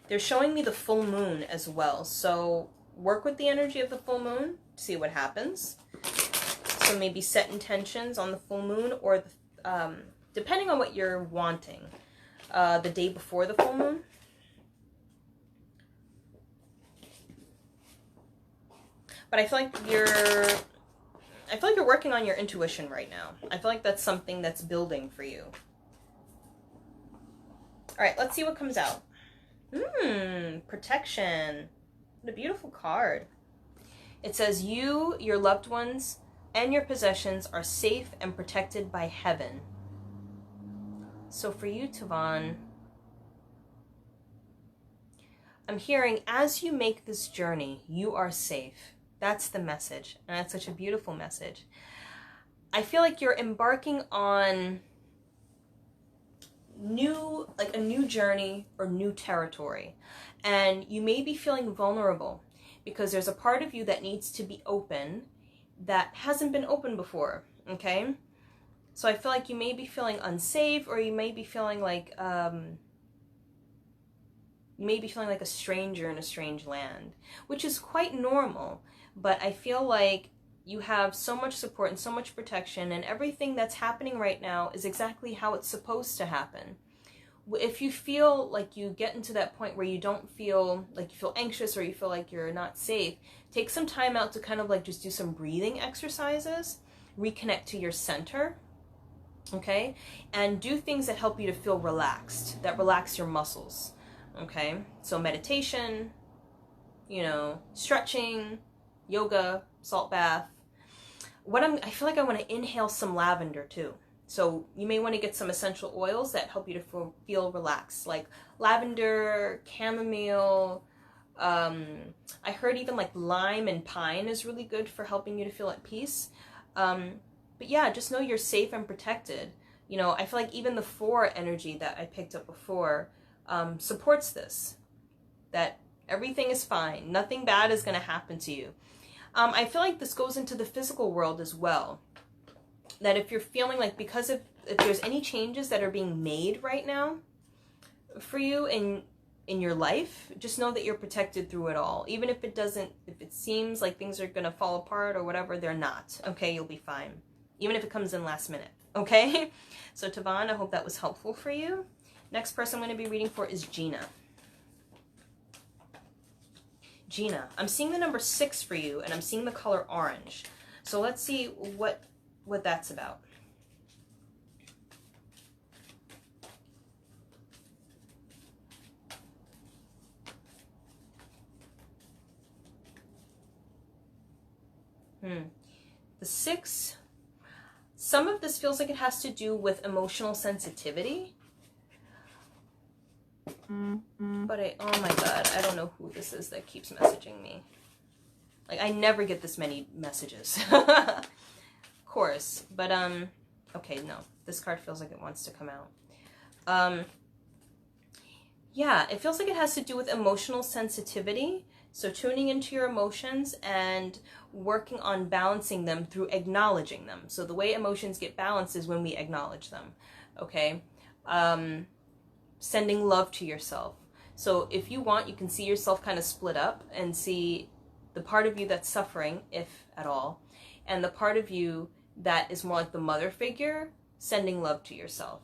They're showing me the full moon as well. So work with the energy of the full moon, see what happens. So maybe set intentions on the full moon, or the, depending on what you're wanting, the day before the full moon. But I feel like you're working on your intuition right now. I feel like that's something that's building for you. All right, let's see what comes out. Protection. What a beautiful card. It says you, your loved ones, and your possessions are safe and protected by heaven. So for you, Tavan, I'm hearing as you make this journey, you are safe. That's the message. And that's such a beautiful message. I feel like you're embarking on a new journey or new territory, and you may be feeling vulnerable because there's a part of you that needs to be open that hasn't been open before. Okay, so I feel like you may be feeling unsafe, or you may be feeling like a stranger in a strange land, which is quite normal. But I feel like you have so much support and so much protection, and everything that's happening right now is exactly how it's supposed to happen. If you feel like you get into that point where you don't feel like you feel anxious, or you feel like you're not safe, take some time out to kind of like just do some breathing exercises, reconnect to your center, okay? And do things that help you to feel relaxed, that relax your muscles, okay? So meditation, you know, stretching, yoga, salt bath. I feel like I want to inhale some lavender too. So you may want to get some essential oils that help you to feel relaxed, like lavender, chamomile. I heard even like lime and pine is really good for helping you to feel at peace. But yeah, just know you're safe and protected. You know, I feel like even the 4 energy that I picked up before supports this, that everything is fine. Nothing bad is going to happen to you. I feel like this goes into the physical world as well. That if you're feeling like, because if there's any changes that are being made right now for you in your life, just know that you're protected through it all. Even if it seems like things are going to fall apart or whatever, they're not. Okay, you'll be fine. Even if it comes in last minute. Okay? So Tavan, I hope that was helpful for you. Next person I'm going to be reading for is Gina. Gina, I'm seeing the number 6 for you, and I'm seeing the color orange. So let's see what that's about. The 6, some of this feels like it has to do with emotional sensitivity. But oh my god, I don't know who this is that keeps messaging me. Like, I never get this many messages. Of course. But, okay, no. This card feels like it wants to come out. Yeah, it feels like it has to do with emotional sensitivity. So tuning into your emotions and working on balancing them through acknowledging them. So the way emotions get balanced is when we acknowledge them. Okay? Sending love to yourself. So if you want, you can see yourself kind of split up and see the part of you that's suffering, if at all, and the part of you that is more like the mother figure, sending love to yourself.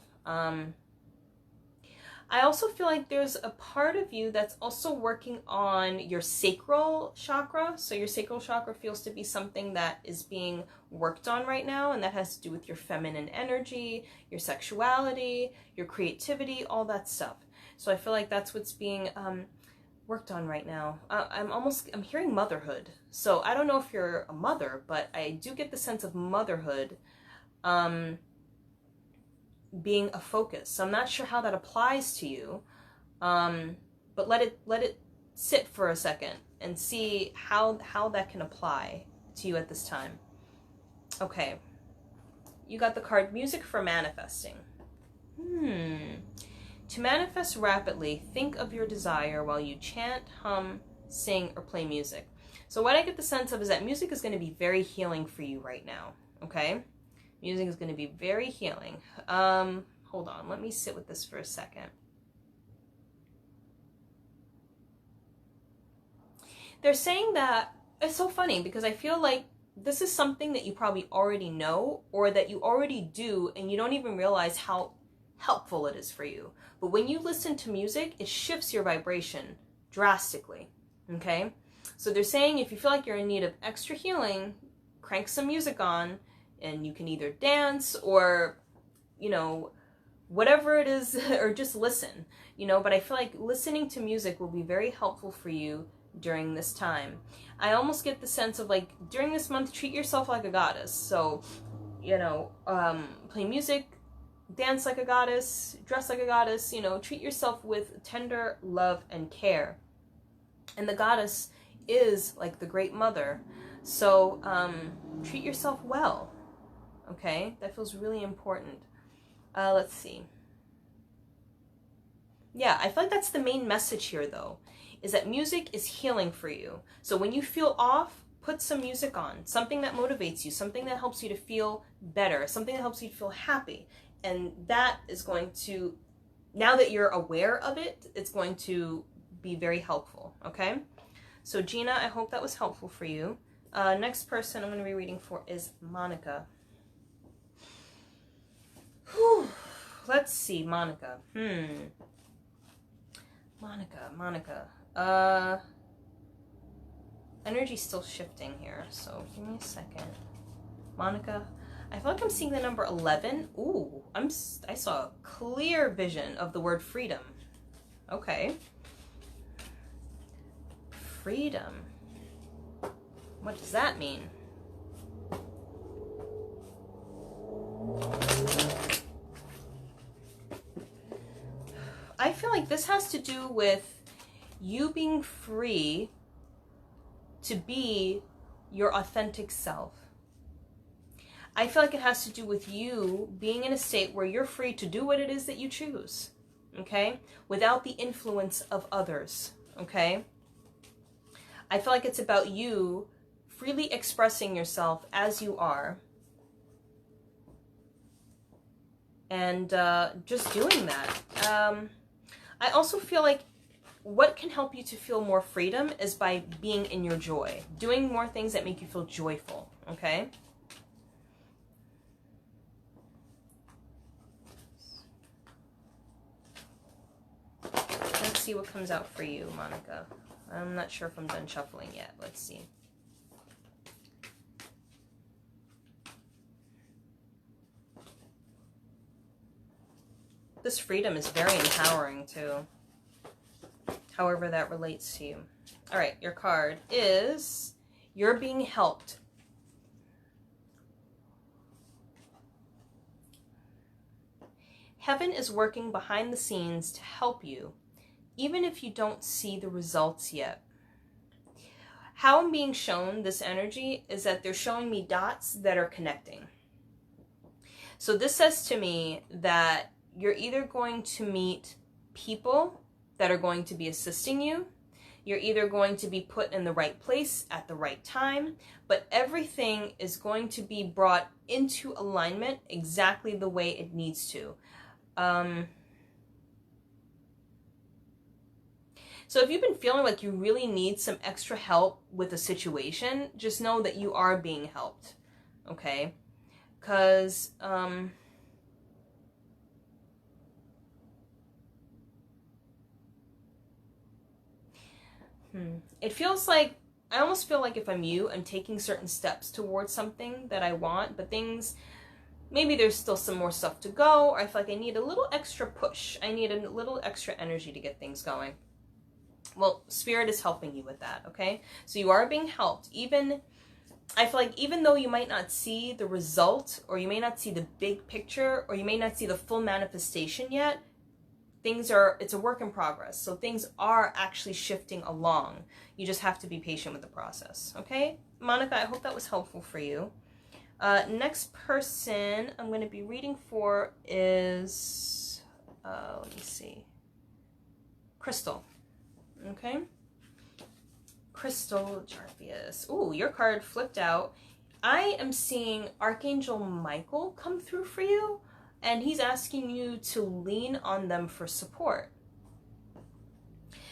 I also feel like there's a part of you that's also working on your sacral chakra. So your sacral chakra feels to be something that is being worked on right now, and that has to do with your feminine energy, your sexuality, your creativity, all that stuff. So I feel like that's what's being worked on right now. I'm hearing motherhood. So I don't know if you're a mother, but I do get the sense of motherhood being a focus. So I'm not sure how that applies to you, but let it sit for a second and see how that can apply to you at this time. Okay, you got the card Music for Manifesting. To manifest rapidly, think of your desire while you chant, hum, sing, or play music. So what I get the sense of is that music is going to be very healing for you right now. Okay? Music is going to be very healing. Hold on. Let me sit with this for a second. They're saying that, it's so funny because I feel like this is something that you probably already know or that you already do and you don't even realize how helpful it is for you. But when you listen to music, it shifts your vibration drastically. Okay? So they're saying if you feel like you're in need of extra healing, crank some music on, and you can either dance or, you know, whatever it is, or just listen, you know, but I feel like listening to music will be very helpful for you during this time. I almost get the sense of like, during this month, treat yourself like a goddess. So, you know, play music, dance like a goddess, dress like a goddess, you know, treat yourself with tender love and care. And the goddess is like the great mother. So, treat yourself well. Okay, that feels really important. Let's see. Yeah, I feel like that's the main message here, though, is that music is healing for you. So when you feel off, put some music on, something that motivates you, something that helps you to feel better, something that helps you to feel happy. And that is going to, now that you're aware of it, it's going to be very helpful, okay? So Gina, I hope that was helpful for you. Next person I'm going to be reading for is Monica. Whew. Let's see, Monica. Monica. Energy's still shifting here, so give me a second. Monica, I feel like I'm seeing the number 11. Ooh, I saw a clear vision of the word freedom. Okay. Freedom. What does that mean? I feel like this has to do with you being free to be your authentic self. I feel like it has to do with you being in a state where you're free to do what it is that you choose, okay? Without the influence of others, okay? I feel like it's about you freely expressing yourself as you are and just doing that. I also feel like what can help you to feel more freedom is by being in your joy, doing more things that make you feel joyful, okay? Let's see what comes out for you, Monica. I'm not sure if I'm done shuffling yet. Let's see. This freedom is very empowering too, however that relates to you. All right, your card is you're being helped. Heaven is working behind the scenes to help you, even if you don't see the results yet. How I'm being shown this energy is that they're showing me dots that are connecting. So this says to me that you're either going to meet people that are going to be assisting you, you're either going to be put in the right place at the right time, but everything is going to be brought into alignment exactly the way it needs to. So if you've been feeling like you really need some extra help with a situation, just know that you are being helped, okay? Because, it feels like, I almost feel like if I'm you, I'm taking certain steps towards something that I want, but things, maybe there's still some more stuff to go, or I feel like I need a little extra push. I need a little extra energy to get things going. Well, Spirit is helping you with that, okay? So you are being helped. I feel like even though you might not see the result, or you may not see the big picture, or you may not see the full manifestation yet, it's a work in progress. So things are actually shifting along. You just have to be patient with the process, okay? Monica, I hope that was helpful for you. Next person I'm going to be reading for is, let me see, Crystal. Okay, Crystal Jarvius. Ooh, your card flipped out. I am seeing Archangel Michael come through for you, and he's asking you to lean on them for support.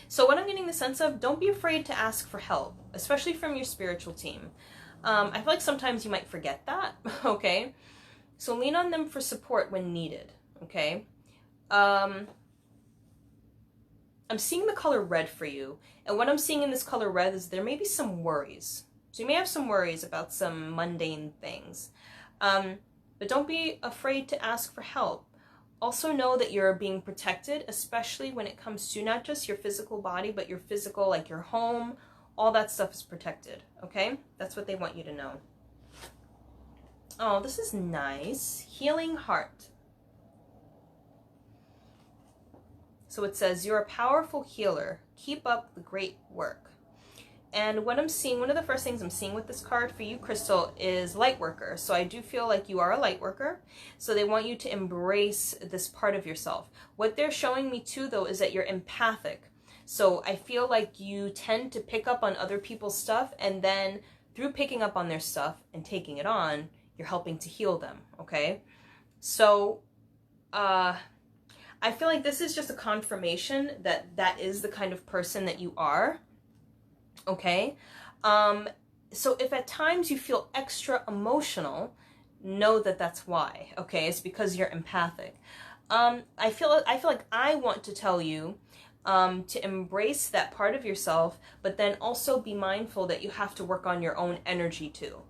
So what I'm getting the sense of, don't be afraid to ask for help, especially from your spiritual team. I feel like sometimes you might forget that, okay? So lean on them for support when needed, okay? I'm seeing the color red for you, and what I'm seeing in this color red is there may be some worries. So you may have some worries about some mundane things. But don't be afraid to ask for help. Also know that you're being protected, especially when it comes to not just your physical body, but your physical, like your home, all that stuff is protected, okay? That's what they want you to know. Oh, this is nice. Healing heart. So it says, you're a powerful healer. Keep up the great work. And what I'm seeing, one of the first things I'm seeing with this card for you, Crystal, is light worker. So I do feel like you are a light worker. So they want you to embrace this part of yourself. What they're showing me too, though, is that you're empathic. So I feel like you tend to pick up on other people's stuff, and then through picking up on their stuff and taking it on, you're helping to heal them, okay? So, I feel like this is just a confirmation that that is the kind of person that you are, okay? So if at times you feel extra emotional, know that that's why, okay? It's because you're empathic. I feel like I want to tell you to embrace that part of yourself, but then also be mindful that you have to work on your own energy too.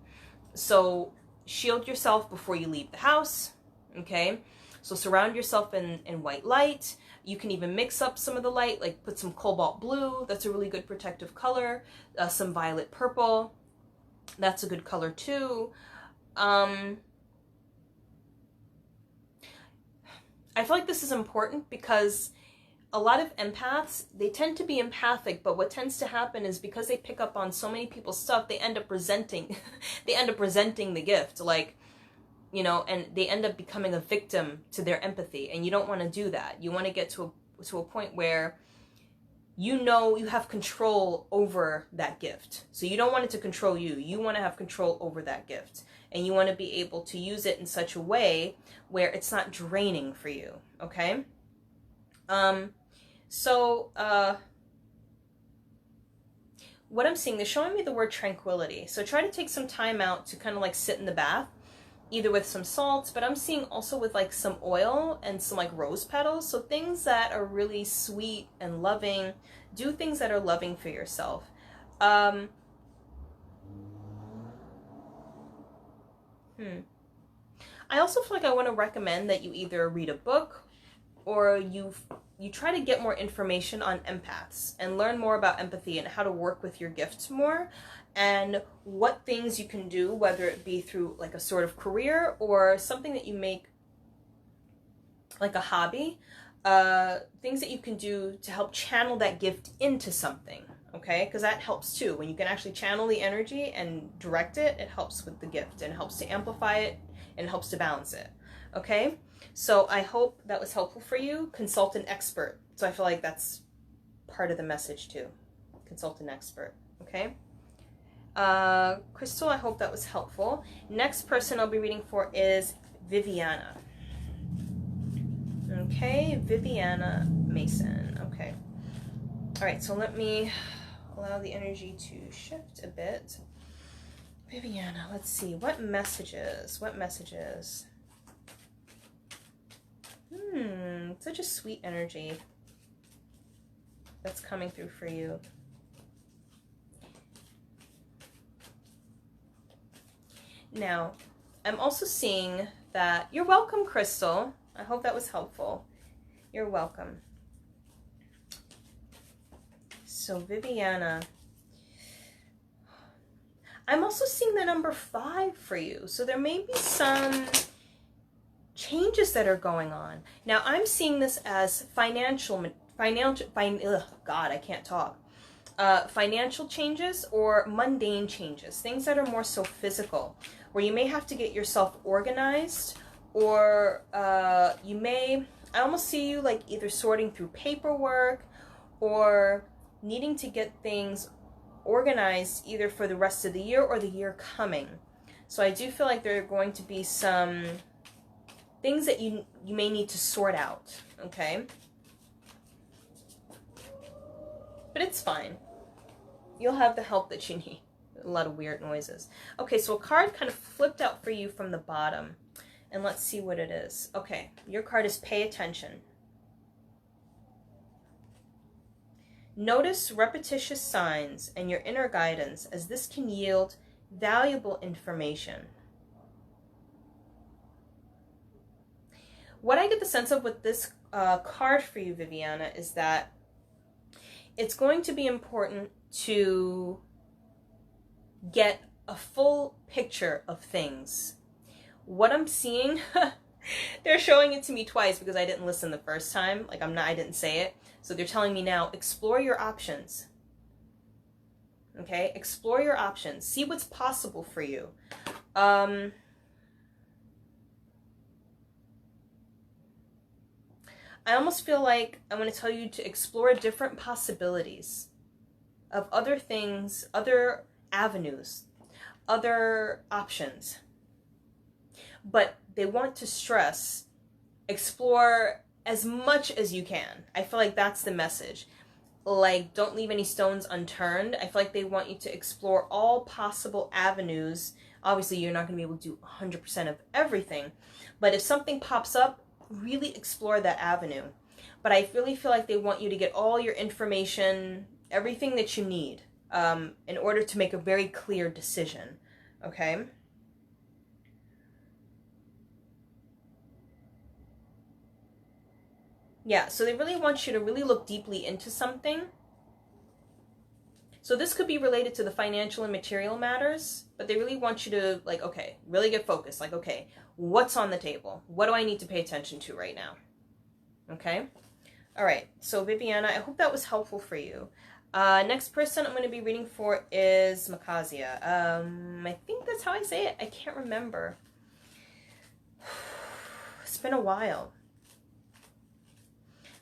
So shield yourself before you leave the house, okay? So surround yourself in white light. You can even mix up some of the light, like put some cobalt blue. That's a really good protective color. Some violet purple. That's a good color too. I feel like this is important because a lot of empaths, they tend to be empathic, but what tends to happen is because they pick up on so many people's stuff, they end up resenting, the gift, like, you know, and they end up becoming a victim to their empathy, and you don't want to do that. You want to get to a point where you know you have control over that gift. So you don't want it to control you. You want to have control over that gift, and you want to be able to use it in such a way where it's not draining for you, okay? What I'm seeing, they're showing me the word tranquility. So try to take some time out to kind of like sit in the bath, either with some salts, but I'm seeing also with like some oil and some like rose petals. So things that are really sweet and loving. Do things that are loving for yourself. I also feel like I want to recommend that you either read a book or you try to get more information on empaths and learn more about empathy and how to work with your gifts more, and what things you can do, whether it be through like a sort of career or something that you make like a hobby, things that you can do to help channel that gift into something, okay? Because that helps too. When you can actually channel the energy and direct it, it helps with the gift and it helps to amplify it and it helps to balance it, okay? So I hope that was helpful for you. Consult an expert. So I feel like that's part of the message too. Consult an expert, okay? Crystal, I hope that was helpful. Next person I'll be reading for is Viviana. Okay, Viviana Mason. Okay. All right, so let me allow the energy to shift a bit. Viviana, let's see. What messages? What messages? Such a sweet energy that's coming through for you. Now, I'm also seeing that you're welcome, Crystal. I hope that was helpful. You're welcome. So, Viviana, I'm also seeing the number 5 for you. So there may be some changes that are going on. Now, I'm seeing this as financial changes or mundane changes, things that are more so physical, where you may have to get yourself organized, or I almost see you like either sorting through paperwork or needing to get things organized either for the rest of the year or the year coming. So I do feel like there are going to be some things that you may need to sort out, okay? But it's fine. You'll have the help that you need. A lot of weird noises. Okay, so a card kind of flipped out for you from the bottom. And let's see what it is. Okay, your card is pay attention. Notice repetitious signs and your inner guidance, as this can yield valuable information. What I get the sense of with this card for you, Viviana, is that it's going to be important to get a full picture of things. What I'm seeing, they're showing it to me twice because I didn't listen the first time. Like I didn't say it. So they're telling me now, explore your options. Okay, explore your options. See what's possible for you. I almost feel like I'm going to tell you to explore different possibilities of other things, other avenues, other options. But they want to stress, explore as much as you can. I feel like that's the message. Like, don't leave any stones unturned. I feel like they want you to explore all possible avenues. Obviously, you're not going to be able to do 100% of everything. But if something pops up, really explore that avenue. But I really feel like they want you to get all your information, everything that you need, in order to make a very clear decision. Okay? Yeah, so they really want you to really look deeply into something. So this could be related to the financial and material matters, but they really want you to, like, okay, really get focused. Like, okay, what's on the table? What do I need to pay attention to right now? Okay? All right, so Viviana, I hope that was helpful for you. Next person I'm going to be reading for is Makazia. I think that's how I say it. I can't remember. It's been a while.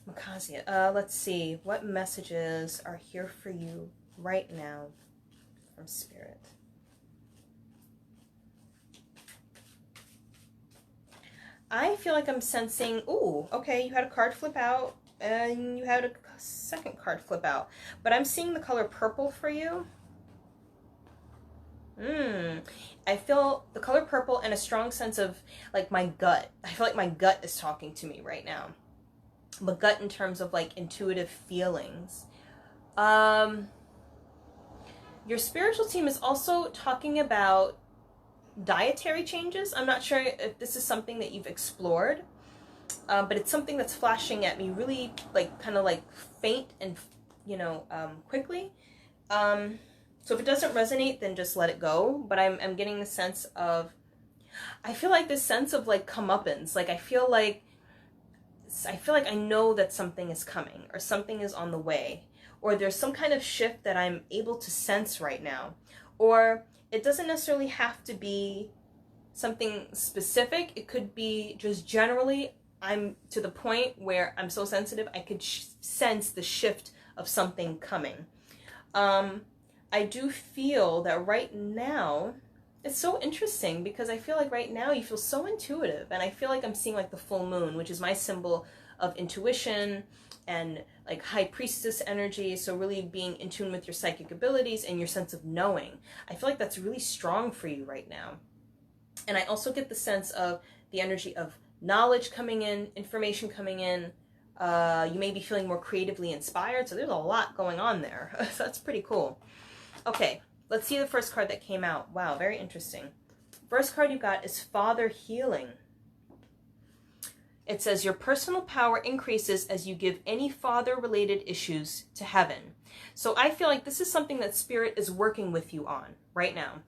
Makazia, let's see. What messages are here for you right now from Spirit? I feel like I'm sensing, ooh, okay, you had a card flip out and you had a second card flip out. But I'm seeing the color purple for you. I feel the color purple and a strong sense of, like, my gut. I feel like my gut is talking to me right now. But gut in terms of, like, intuitive feelings. Your spiritual team is also talking about dietary changes. I'm not sure if this is something that you've explored, but it's something that's flashing at me really, like, kind of like faint and, you know, quickly. So if it doesn't resonate, then just let it go. But I'm getting the sense of, I feel like this sense of, like, comeuppance. Like, I feel like I feel like I know that something is coming, or something is on the way, or there's some kind of shift that I'm able to sense right now. Or it doesn't necessarily have to be something specific. It could be just generally, I'm to the point where I'm so sensitive, I could sense the shift of something coming. I do feel that right now, it's so interesting because I feel like right now you feel so intuitive, and I feel like I'm seeing like the full moon, which is my symbol of intuition and like high priestess energy. So really being in tune with your psychic abilities and your sense of knowing. I feel like that's really strong for you right now. And I also get the sense of the energy of knowledge coming in, information coming in. You may be feeling more creatively inspired. So there's a lot going on there. So that's pretty cool. Okay, let's see the first card that came out. Wow, very interesting. First card you got is Father Healing. It says, your personal power increases as you give any father-related issues to heaven. So I feel like this is something that Spirit is working with you on right now.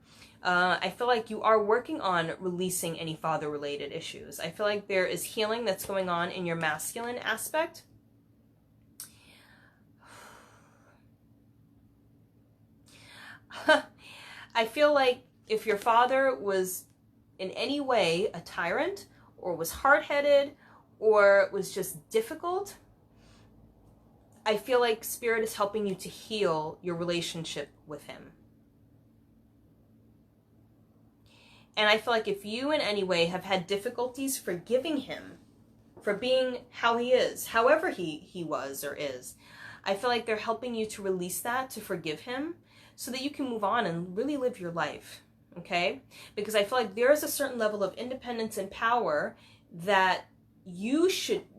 I feel like you are working on releasing any father-related issues. I feel like there is healing that's going on in your masculine aspect. I feel like if your father was in any way a tyrant, or was hard-headed, or was just difficult, I feel like Spirit is helping you to heal your relationship with him. And I feel like if you in any way have had difficulties forgiving him for being how he is, however he was or is, I feel like they're helping you to release that, to forgive him, so that you can move on and really live your life, okay? Because I feel like there is a certain level of independence and power that you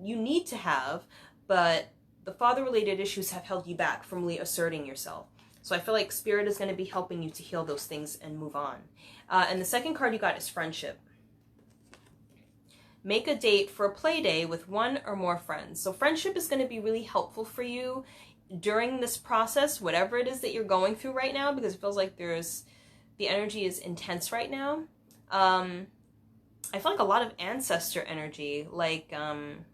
need to have, but the father-related issues have held you back from really asserting yourself. So I feel like Spirit is going to be helping you to heal those things and move on. And the second card you got is Friendship. Make a date for a play day with one or more friends. So friendship is going to be really helpful for you during this process, whatever it is that you're going through right now, because it feels like the energy is intense right now. I feel like a lot of ancestor energy, like I'm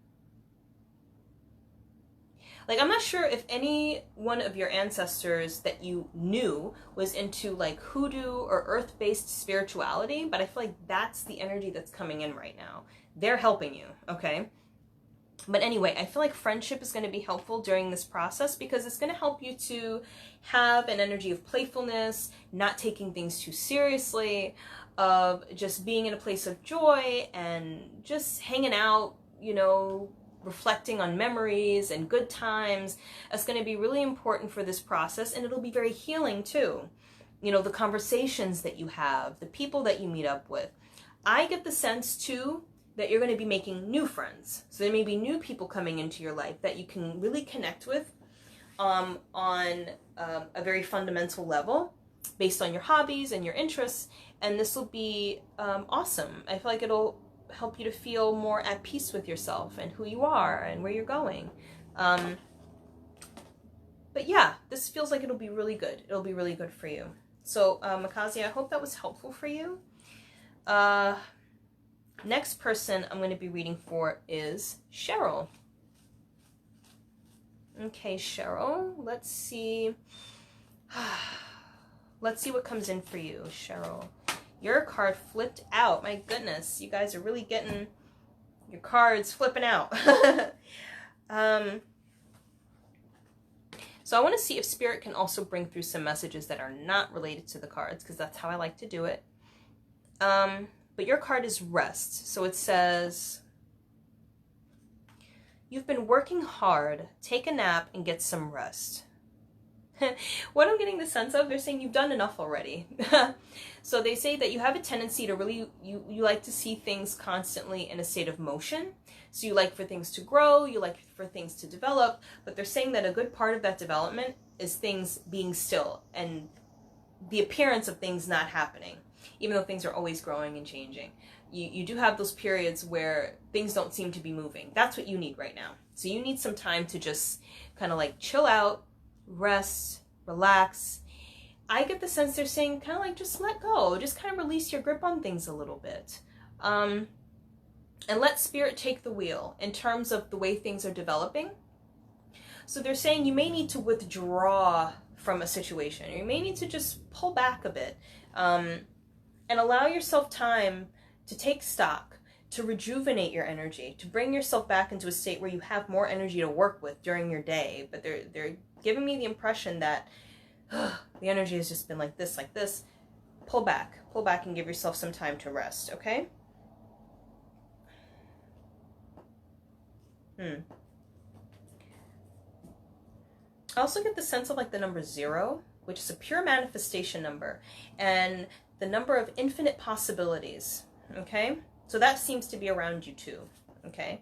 not sure if any one of your ancestors that you knew was into like hoodoo or earth-based spirituality, but I feel like that's the energy that's coming in right now. They're helping you, okay? But anyway, I feel like friendship is going to be helpful during this process because it's going to help you to have an energy of playfulness, not taking things too seriously, of just being in a place of joy and just hanging out, you know, reflecting on memories and good times. It's going to be really important for this process, and it'll be very healing too. You know, the conversations that you have, the people that you meet up with. I get the sense too that you're going to be making new friends. So there may be new people coming into your life that you can really connect with on a very fundamental level based on your hobbies and your interests. And this will be awesome. I feel like it'll help you to feel more at peace with yourself and who you are and where you're going. But yeah, this feels like it'll be really good. It'll be really good for you. So Makazi, I hope that was helpful for you. Next person I'm going to be reading for is Cheryl. Okay, Cheryl, let's see. Let's see what comes in for you, Cheryl. Your card flipped out. My goodness, you guys are really getting your cards flipping out. So I want to see if Spirit can also bring through some messages that are not related to the cards, because that's how I like to do it. But your card is Rest. So it says, you've been working hard. Take a nap and get some rest. What I'm getting the sense of, they're saying you've done enough already. So they say that you have a tendency to really, you like to see things constantly in a state of motion. So you like for things to grow, you like for things to develop, but they're saying that a good part of that development is things being still and the appearance of things not happening, even though things are always growing and changing. You do have those periods where things don't seem to be moving. That's what you need right now. So you need some time to just kind of like chill out, rest, relax. I get the sense they're saying kind of like just let go, just kind of release your grip on things a little bit. and let spirit take the wheel in terms of the way things are developing. So they're saying you may need to withdraw from a situation. You may need to just pull back a bit, and allow yourself time to take stock, to rejuvenate your energy, to bring yourself back into a state where you have more energy to work with during your day. But they're giving me the impression that the energy has just been like this, like this. Pull back and give yourself some time to rest, okay? I also get the sense of like the number 0, which is a pure manifestation number, and the number of infinite possibilities, okay? So that seems to be around you too, okay?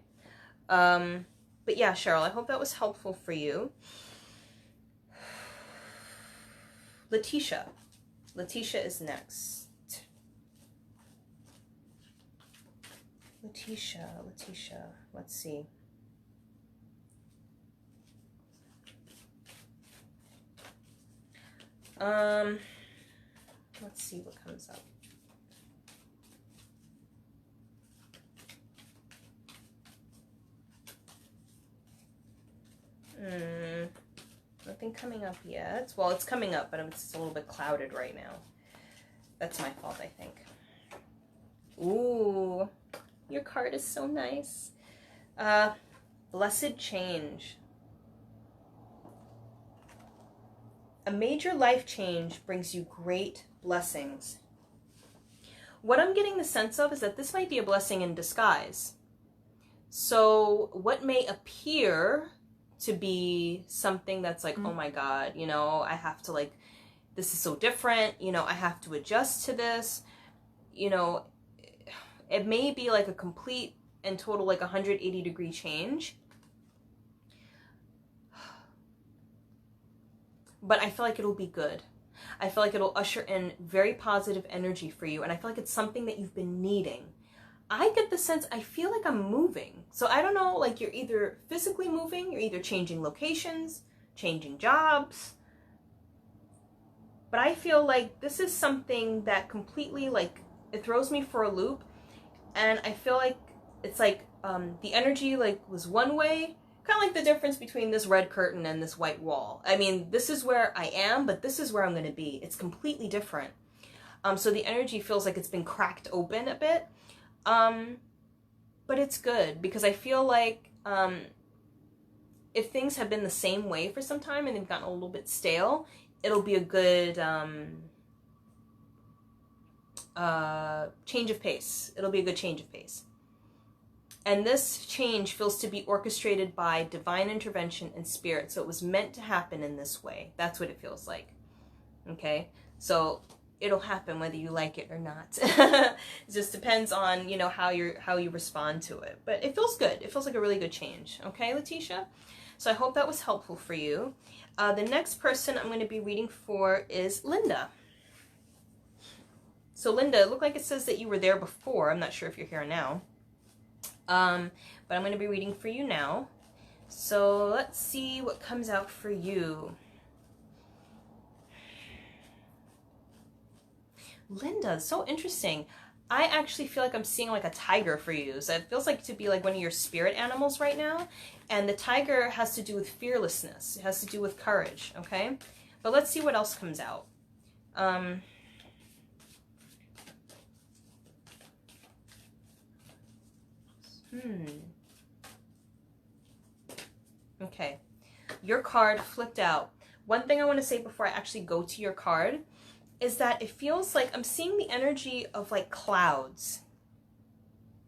But yeah, Cheryl, I hope that was helpful for you. Letitia. Letitia is next. Letitia, let's see. Let's see what comes up. Nothing coming up yet. Well, it's coming up, but it's a little bit clouded right now. That's my fault, I think. Ooh, your card is so nice. Blessed change. A major life change brings you great blessings. What I'm getting the sense of is that this might be a blessing in disguise. So what may appear to be something that's like, oh my God, you know, I have to like, this is so different, you know, I have to adjust to this, you know, it may be like a complete and total like 180-degree change. But I feel like it'll be good. I feel like it'll usher in very positive energy for you. And I feel like it's something that you've been needing. I get the sense, I feel like I'm moving. So I don't know, like you're either physically moving, you're either changing locations, changing jobs. But I feel like this is something that completely like, it throws me for a loop. And I feel like it's like the energy like was one way. Kind of like the difference between this red curtain and this white wall. I mean, this is where I am, but this is where I'm going to be. It's completely different. So the energy feels like it's been cracked open a bit. But it's good because I feel like if things have been the same way for some time and they've gotten a little bit stale, it'll be a good change of pace. It'll be a good change of pace. And this change feels to be orchestrated by divine intervention and spirit. So it was meant to happen in this way. That's what it feels like. Okay? So it'll happen whether you like it or not. It just depends on, you know, how you respond to it. But it feels good. It feels like a really good change. Okay, Letitia? So I hope that was helpful for you. The next person I'm going to be reading for is Linda. So Linda, it looked like it says that you were there before. I'm not sure if you're here now. But I'm going to be reading for you now. So let's see what comes out for you. Linda, so interesting. I actually feel like I'm seeing like a tiger for you. So it feels like to be like one of your spirit animals right now. And the tiger has to do with fearlessness. It has to do with courage, okay? But let's see what else comes out. Okay, your card flipped out. One thing I want to say before I actually go to your card is that it feels like I'm seeing the energy of like clouds.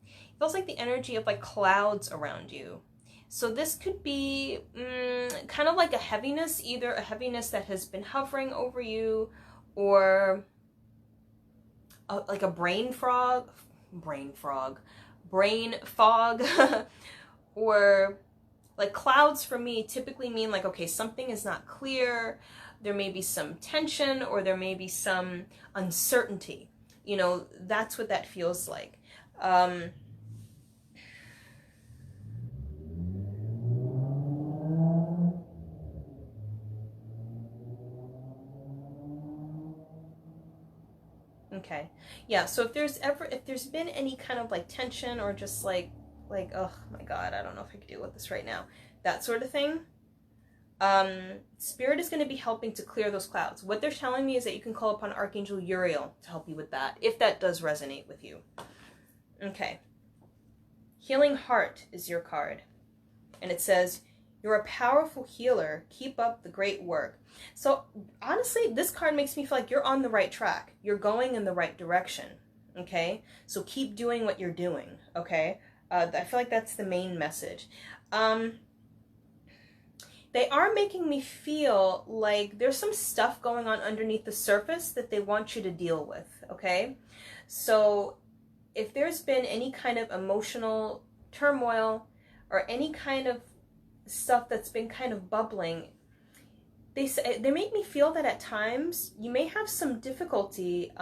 It feels like the energy of like clouds around you. So this could be kind of like a heaviness, either a heaviness that has been hovering over you or like a brain fog, or like clouds for me typically mean like, okay, something is not clear. There may be some tension or there may be some uncertainty. You know, that's what that feels like. Okay. Yeah, so if there's been any kind of like tension or just like, oh my God, I don't know if I could deal with this right now, that sort of thing, Spirit is going to be helping to clear those clouds. What they're telling me is that you can call upon Archangel Uriel to help you with that, if that does resonate with you. Okay. Healing Heart is your card. And it says, you're a powerful healer. Keep up the great work. So honestly, this card makes me feel like you're on the right track. You're going in the right direction. Okay? So keep doing what you're doing. Okay? I feel like that's the main message. They are making me feel like there's some stuff going on underneath the surface that they want you to deal with. Okay? So if there's been any kind of emotional turmoil or any kind of stuff that's been kind of bubbling, they make me feel that at times you may have some difficulty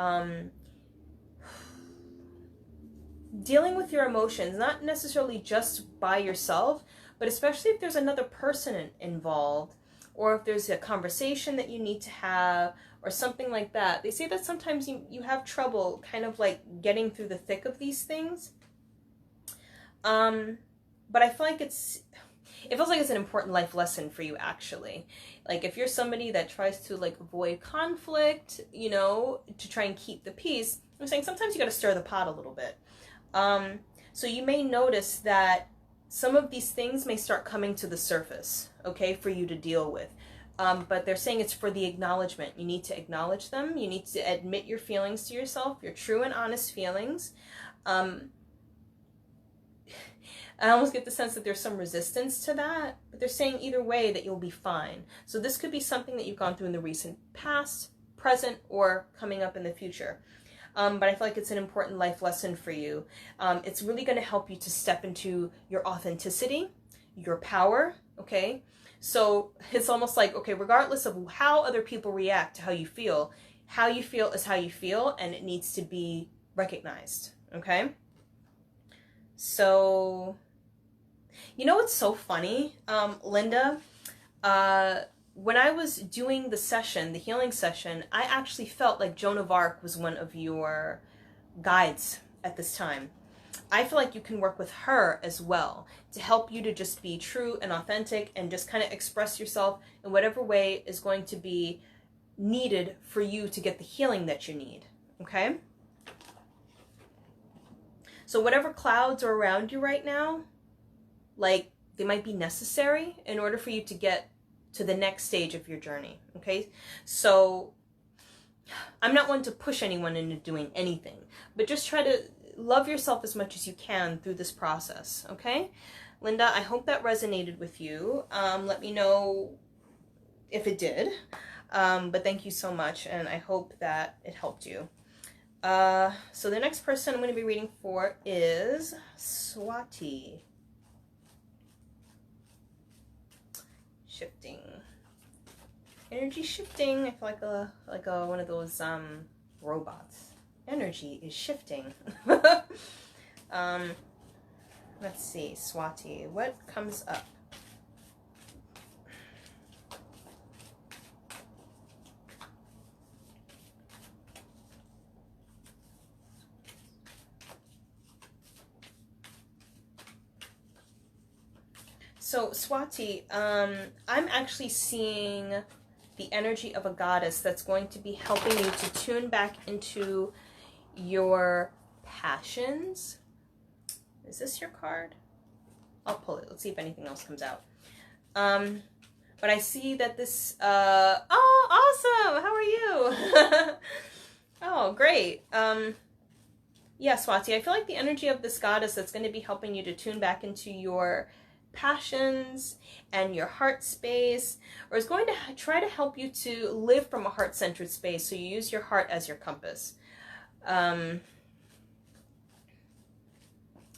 dealing with your emotions, not necessarily just by yourself, but especially if there's another person involved, or if there's a conversation that you need to have or something like that. They say that sometimes you have trouble kind of like getting through the thick of these things. But I feel like it feels like it's an important life lesson for you, actually. Like if you're somebody that tries to like avoid conflict, you know, to try and keep the peace, I'm saying sometimes you got to stir the pot a little bit. So you may notice that some of these things may start coming to the surface, okay, for you to deal with. But they're saying it's for the acknowledgement. You need to acknowledge them. You need to admit your feelings to yourself, your true and honest feelings. I almost get the sense that there's some resistance to that, but they're saying either way that you'll be fine. So this could be something that you've gone through in the recent past, present, or coming up in the future. But I feel like it's an important life lesson for you. It's really going to help you to step into your authenticity, your power, okay? So it's almost like, okay, regardless of how other people react to how you feel is how you feel, and it needs to be recognized, okay? So, you know what's so funny, Linda? When I was doing the session, the healing session, I actually felt like Joan of Arc was one of your guides at this time. I feel like you can work with her as well to help you to just be true and authentic and just kind of express yourself in whatever way is going to be needed for you to get the healing that you need, okay? So whatever clouds are around you right now, like they might be necessary in order for you to get to the next stage of your journey, okay? So I'm not one to push anyone into doing anything, but just try to love yourself as much as you can through this process, okay? Linda, I hope that resonated with you. Let me know if it did, but thank you so much, and I hope that it helped you. So the next person I'm going to be reading for is Swati. Shifting. Energy shifting. I feel like one of those robots. Energy is shifting. Let's see, Swati, what comes up? So Swati, I'm actually seeing the energy of a goddess that's going to be helping you to tune back into your passions. Is this your card? I'll pull it. Let's see if anything else comes out. But I see that this, oh, awesome. How are you? Oh, great. Yeah, Swati, I feel like the energy of this goddess that's going to be helping you to tune back into your passions and your heart space, or is going to try to help you to live from a heart-centered space, so you use your heart as your compass.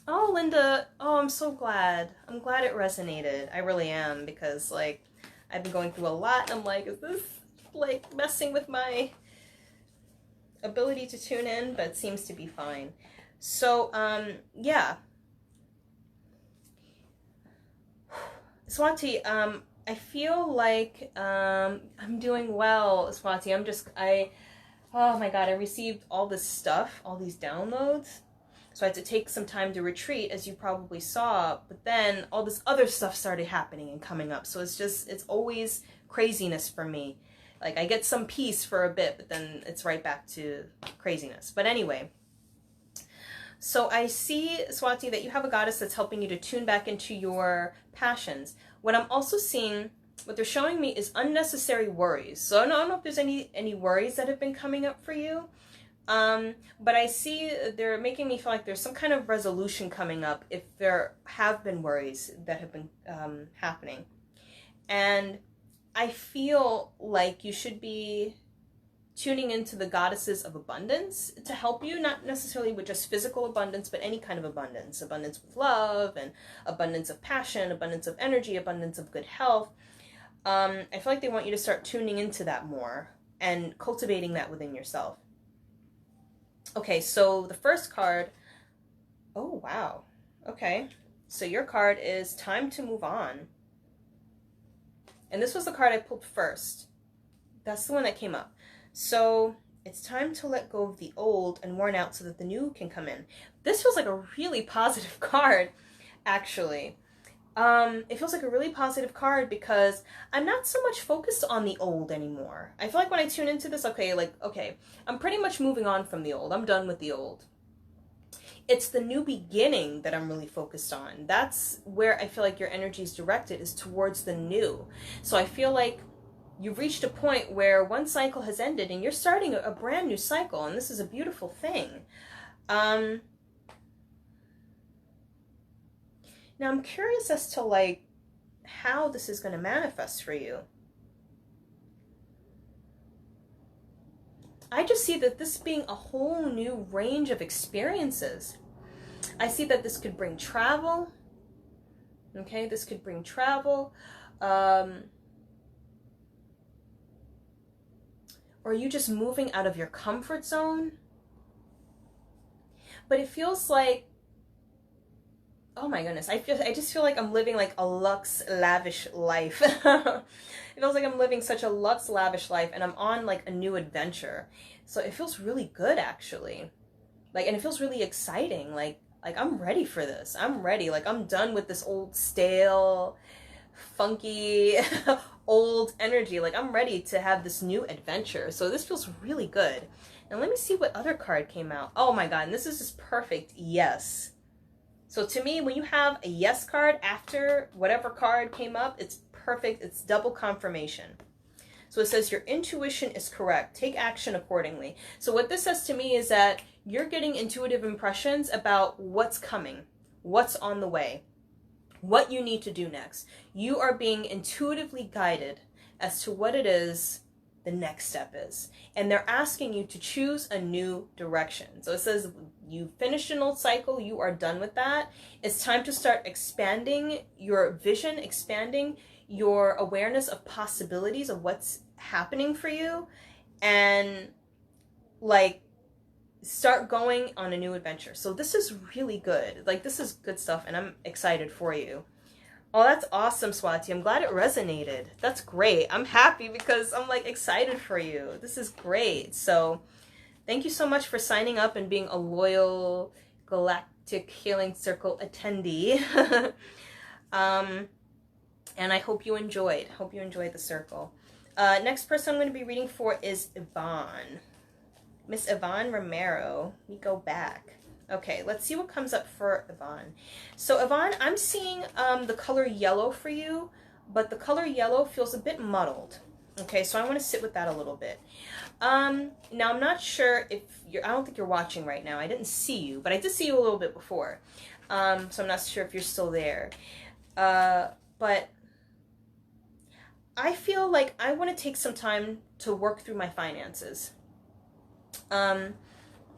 Oh, Linda, oh, I'm so glad. I'm glad it resonated. I really am, because like I've been going through a lot, and I'm like, is this like messing with my ability to tune in? But it seems to be fine. So yeah, Swati, I feel like I'm doing well, Swati. Oh my God, I received all this stuff, all these downloads. So I had to take some time to retreat, as you probably saw, but then all this other stuff started happening and coming up. So it's always craziness for me. Like, I get some peace for a bit, but then it's right back to craziness. But anyway, so I see, Swati, that you have a goddess that's helping you to tune back into your passions. What I'm also seeing, what they're showing me is unnecessary worries. So I don't know if there's any worries that have been coming up for you. But I see they're making me feel like there's some kind of resolution coming up if there have been worries that have been happening. And I feel like you should be tuning into the goddesses of abundance to help you, not necessarily with just physical abundance, but any kind of abundance. Abundance with love and abundance of passion, abundance of energy, abundance of good health. I feel like they want you to start tuning into that more and cultivating that within yourself. Okay, so the first card, oh wow, okay. So your card is Time to Move On. And this was the card I pulled first. That's the one that came up. So it's time to let go of the old and worn out so that the new can come in. This feels like a really positive card, actually. It feels like a really positive card because I'm not so much focused on the old anymore. I feel like when I tune into this, okay, I'm pretty much moving on from the old. I'm done with the old. It's the new beginning that I'm really focused on. That's where I feel like your energy is directed, is towards the new. So I feel like you've reached a point where one cycle has ended and you're starting a brand new cycle, and this is a beautiful thing. Now I'm curious as to like how this is going to manifest for you. I just see that this being a whole new range of experiences. I see that this could bring travel. Okay, this could bring travel. Or are you just moving out of your comfort zone? But it feels like, oh my goodness, I just feel like I'm living like a luxe, lavish life. It feels like I'm living such a luxe, lavish life, and I'm on like a new adventure. So it feels really good, actually. Like, and it feels really exciting. Like I'm ready for this. I'm ready. Like, I'm done with this old, stale, funky, old energy. Like, I'm ready to have this new adventure. So this feels really good. And let me see what other card came out. Oh my God, and this is just perfect. Yes. So to me, when you have a yes card after whatever card came up, it's perfect. It's double confirmation. So it says your intuition is correct. Take action accordingly. So what this says to me is that you're getting intuitive impressions about what's coming, what's on the way, what you need to do next. You are being intuitively guided as to what it is the next step is. And they're asking you to choose a new direction. So it says you finished an old cycle, you are done with that. It's time to start expanding your vision, expanding your awareness of possibilities of what's happening for you, and like start going on a new adventure. So this is really good. Like, this is good stuff, and I'm excited for you. Oh, that's awesome, Swati. I'm glad it resonated. That's great. I'm happy because I'm like excited for you. This is great. So thank you so much for signing up and being a loyal Galactic Healing Circle attendee. And I hope you enjoyed. Hope you enjoyed the circle. Next person I'm going to be reading for is Yvonne. Miss Yvonne Romero. We go back. Okay, let's see what comes up for Yvonne. So Yvonne, I'm seeing the color yellow for you, but the color yellow feels a bit muddled. Okay, so I want to sit with that a little bit. Now I'm not sure if I don't think you're watching right now. I didn't see you, but I did see you a little bit before. So I'm not sure if you're still there. But I feel like I want to take some time to work through my finances.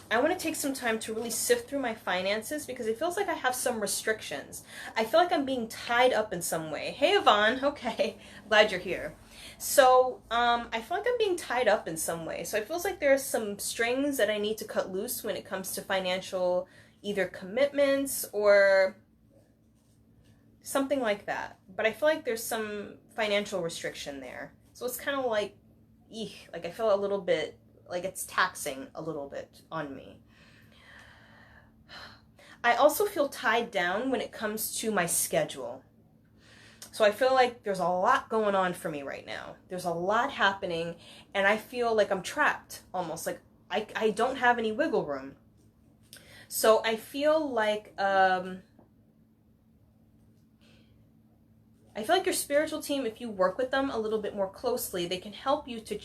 I want to take some time to really sift through my finances because it feels like I have some restrictions. I feel like I'm being tied up in some way. Hey, Yvonne. Okay. Glad you're here. So, I feel like I'm being tied up in some way. So it feels like there's some strings that I need to cut loose when it comes to financial either commitments or something like that. But I feel like there's some financial restriction there. So it's kind of like, eek, like I feel a little bit like it's taxing a little bit on me. I also feel tied down when it comes to my schedule. So I feel like there's a lot going on for me right now. There's a lot happening, and I feel like I'm trapped almost. Like I don't have any wiggle room. So I feel like your spiritual team, if you work with them a little bit more closely, they can help you to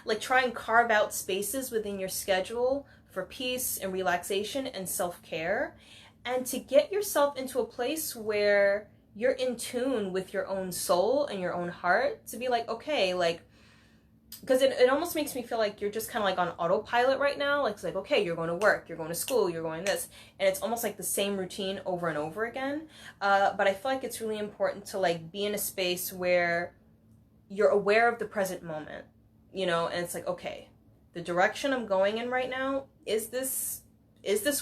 like try and carve out spaces within your schedule for peace and relaxation and self-care, and to get yourself into a place where you're in tune with your own soul and your own heart, to be like, okay, like, because it almost makes me feel like you're just kind of like on autopilot right now. Like, it's like, okay, you're going to work, you're going to school, you're going this, and it's almost like the same routine over and over again. But I feel like it's really important to like be in a space where you're aware of the present moment, you know, and it's like, okay, the direction I'm going in right now, is this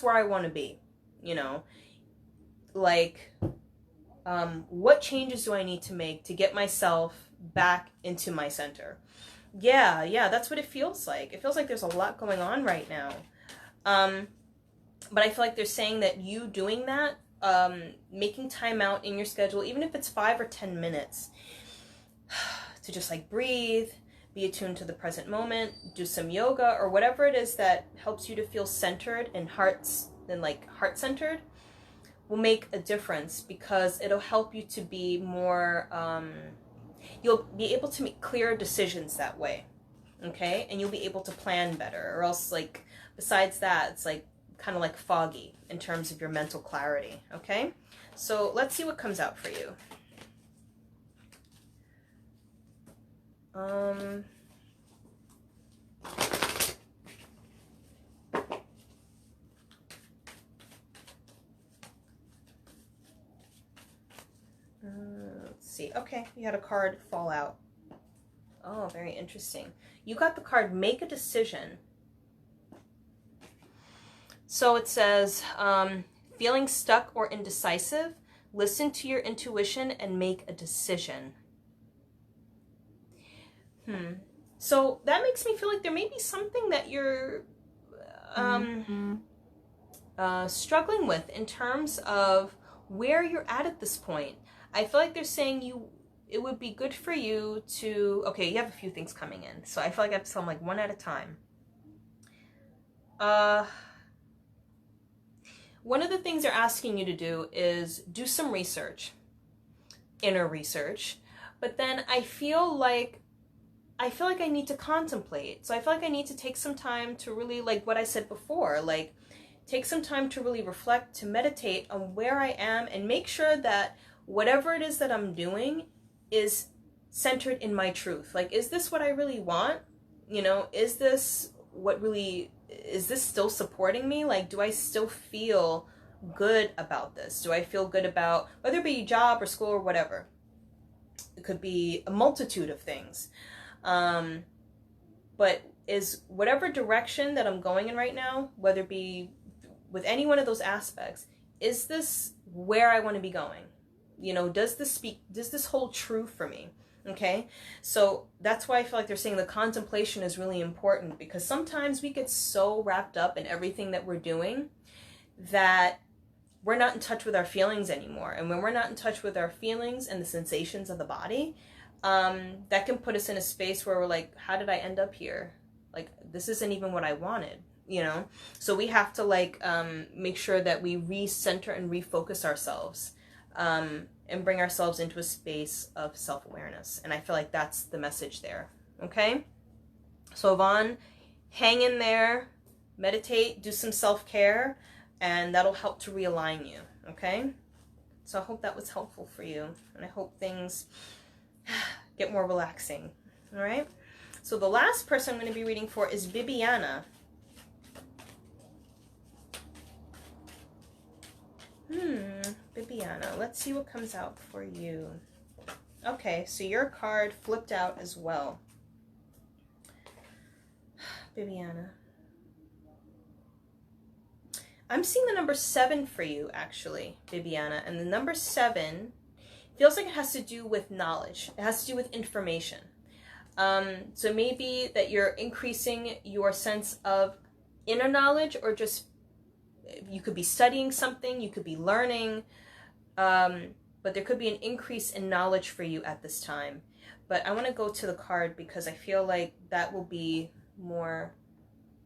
where I want to be? You know, like, what changes do I need to make to get myself back into my center? Yeah, that's what it feels like. It feels like there's a lot going on right now. But I feel like they're saying that you doing that, making time out in your schedule, even if it's 5 or 10 minutes, to just like breathe, be attuned to the present moment, do some yoga or whatever it is that helps you to feel centered and heart-centered, will make a difference, because it'll help you to be more, you'll be able to make clearer decisions that way, okay? And you'll be able to plan better, or else, like, besides that, it's like kind of like foggy in terms of your mental clarity, okay? So let's see what comes out for you. Let's see. Okay, you had a card fall out. Oh, very interesting. You got the card Make a Decision. So it says, feeling stuck or indecisive, listen to your intuition and make a decision. So that makes me feel like there may be something that you're struggling with in terms of where you're at this point. I feel like they're saying it would be good for you to, okay, you have a few things coming in, so I feel like I have to tell them like one at a time. One of the things they're asking you to do is do some research, inner research, but then I feel like I need to contemplate. So I feel like I need to take some time to really, like what I said before, like take some time to really reflect, to meditate on where I am, and make sure that whatever it is that I'm doing is centered in my truth. Like, is this what I really want? You know, is this still supporting me? Like, do I still feel good about this? Do I feel good about, whether it be job or school or whatever? It could be a multitude of things. But is whatever direction that I'm going in right now, whether it be with any one of those aspects, is this where I want to be going? You know, does this hold true for me? Okay, so that's why I feel like they're saying the contemplation is really important, because sometimes we get so wrapped up in everything that we're doing that we're not in touch with our feelings anymore. And when we're not in touch with our feelings and the sensations of the body, that can put us in a space where we're like, how did I end up here? Like, this isn't even what I wanted, you know? So we have to like make sure that we recenter and refocus ourselves, and bring ourselves into a space of self-awareness. And I feel like that's the message there, okay? So Yvonne, hang in there, meditate, do some self-care, and that'll help to realign you, okay? So I hope that was helpful for you, and I hope things get more relaxing, all right? So the last person I'm going to be reading for is Bibiana. Bibiana, let's see what comes out for you. Okay, so your card flipped out as well. Bibiana. I'm seeing the number 7 for you, actually, Bibiana. And the number 7 feels like it has to do with knowledge. It has to do with information. So maybe that you're increasing your sense of inner knowledge, or just you could be studying something, you could be learning, but there could be an increase in knowledge for you at this time. But I want to go to the card because I feel like that will be more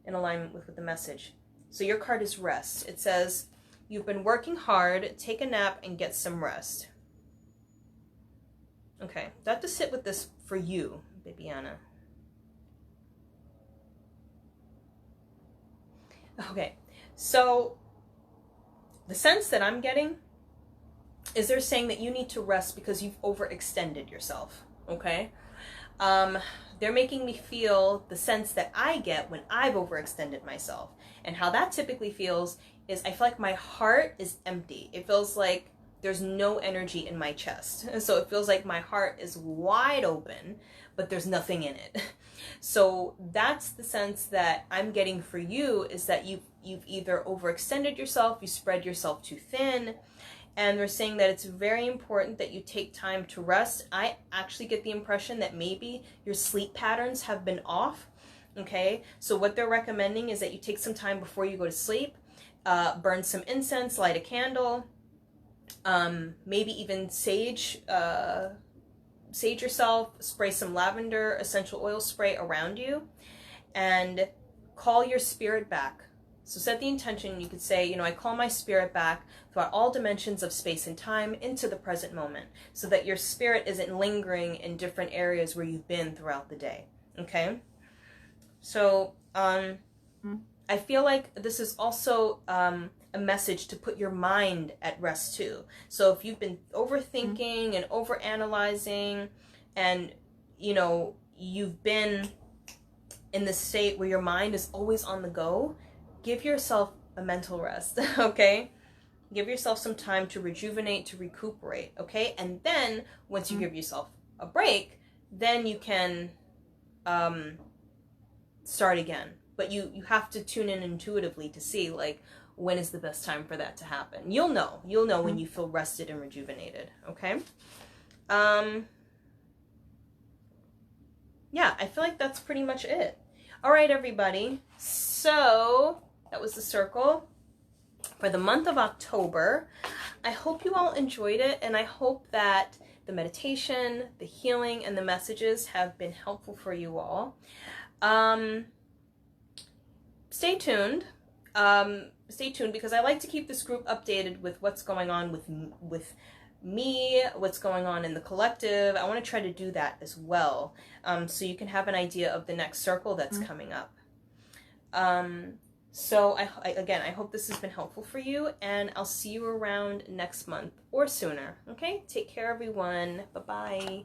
in alignment with the message. So your card is rest. It says, you've been working hard, take a nap and get some rest. Okay, I have to sit with this for you, Bibiana. Okay, so the sense that I'm getting is they're saying that you need to rest because you've overextended yourself, okay? They're making me feel the sense that I get when I've overextended myself. And how that typically feels is I feel like my heart is empty. It feels like there's no energy in my chest. And so it feels like my heart is wide open, but there's nothing in it. So that's the sense that I'm getting for you, is that you've either overextended yourself, you spread yourself too thin, and they're saying that it's very important that you take time to rest. I actually get the impression that maybe your sleep patterns have been off, okay? So what they're recommending is that you take some time before you go to sleep, burn some incense, light a candle, maybe even sage yourself, spray some lavender essential oil spray around you, and call your spirit back. So set the intention. You could say, I call my spirit back throughout all dimensions of space and time into the present moment, so that your spirit isn't lingering in different areas where you've been throughout the day. Okay? So I feel like this is also a message to put your mind at rest too. So if you've been overthinking and overanalyzing, and you've been in the state where your mind is always on the go, give yourself a mental rest, okay? Give yourself some time to rejuvenate, to recuperate, okay? And then once you give yourself a break, then you can start again. But you have to tune in intuitively to see, like, when is the best time for that to happen. You'll know when you feel rested and rejuvenated, okay? Yeah, I feel like that's pretty much it. All right, everybody. So that was the circle for the month of October. I hope you all enjoyed it, and I hope that the meditation, the healing, and the messages have been helpful for you all. Stay tuned. Stay tuned, because I like to keep this group updated with what's going on with me, what's going on in the collective. I want to try to do that as well, so you can have an idea of the next circle that's coming up. So again, I hope this has been helpful for you, and I'll see you around next month or sooner. Okay? Take care, everyone. Bye-bye.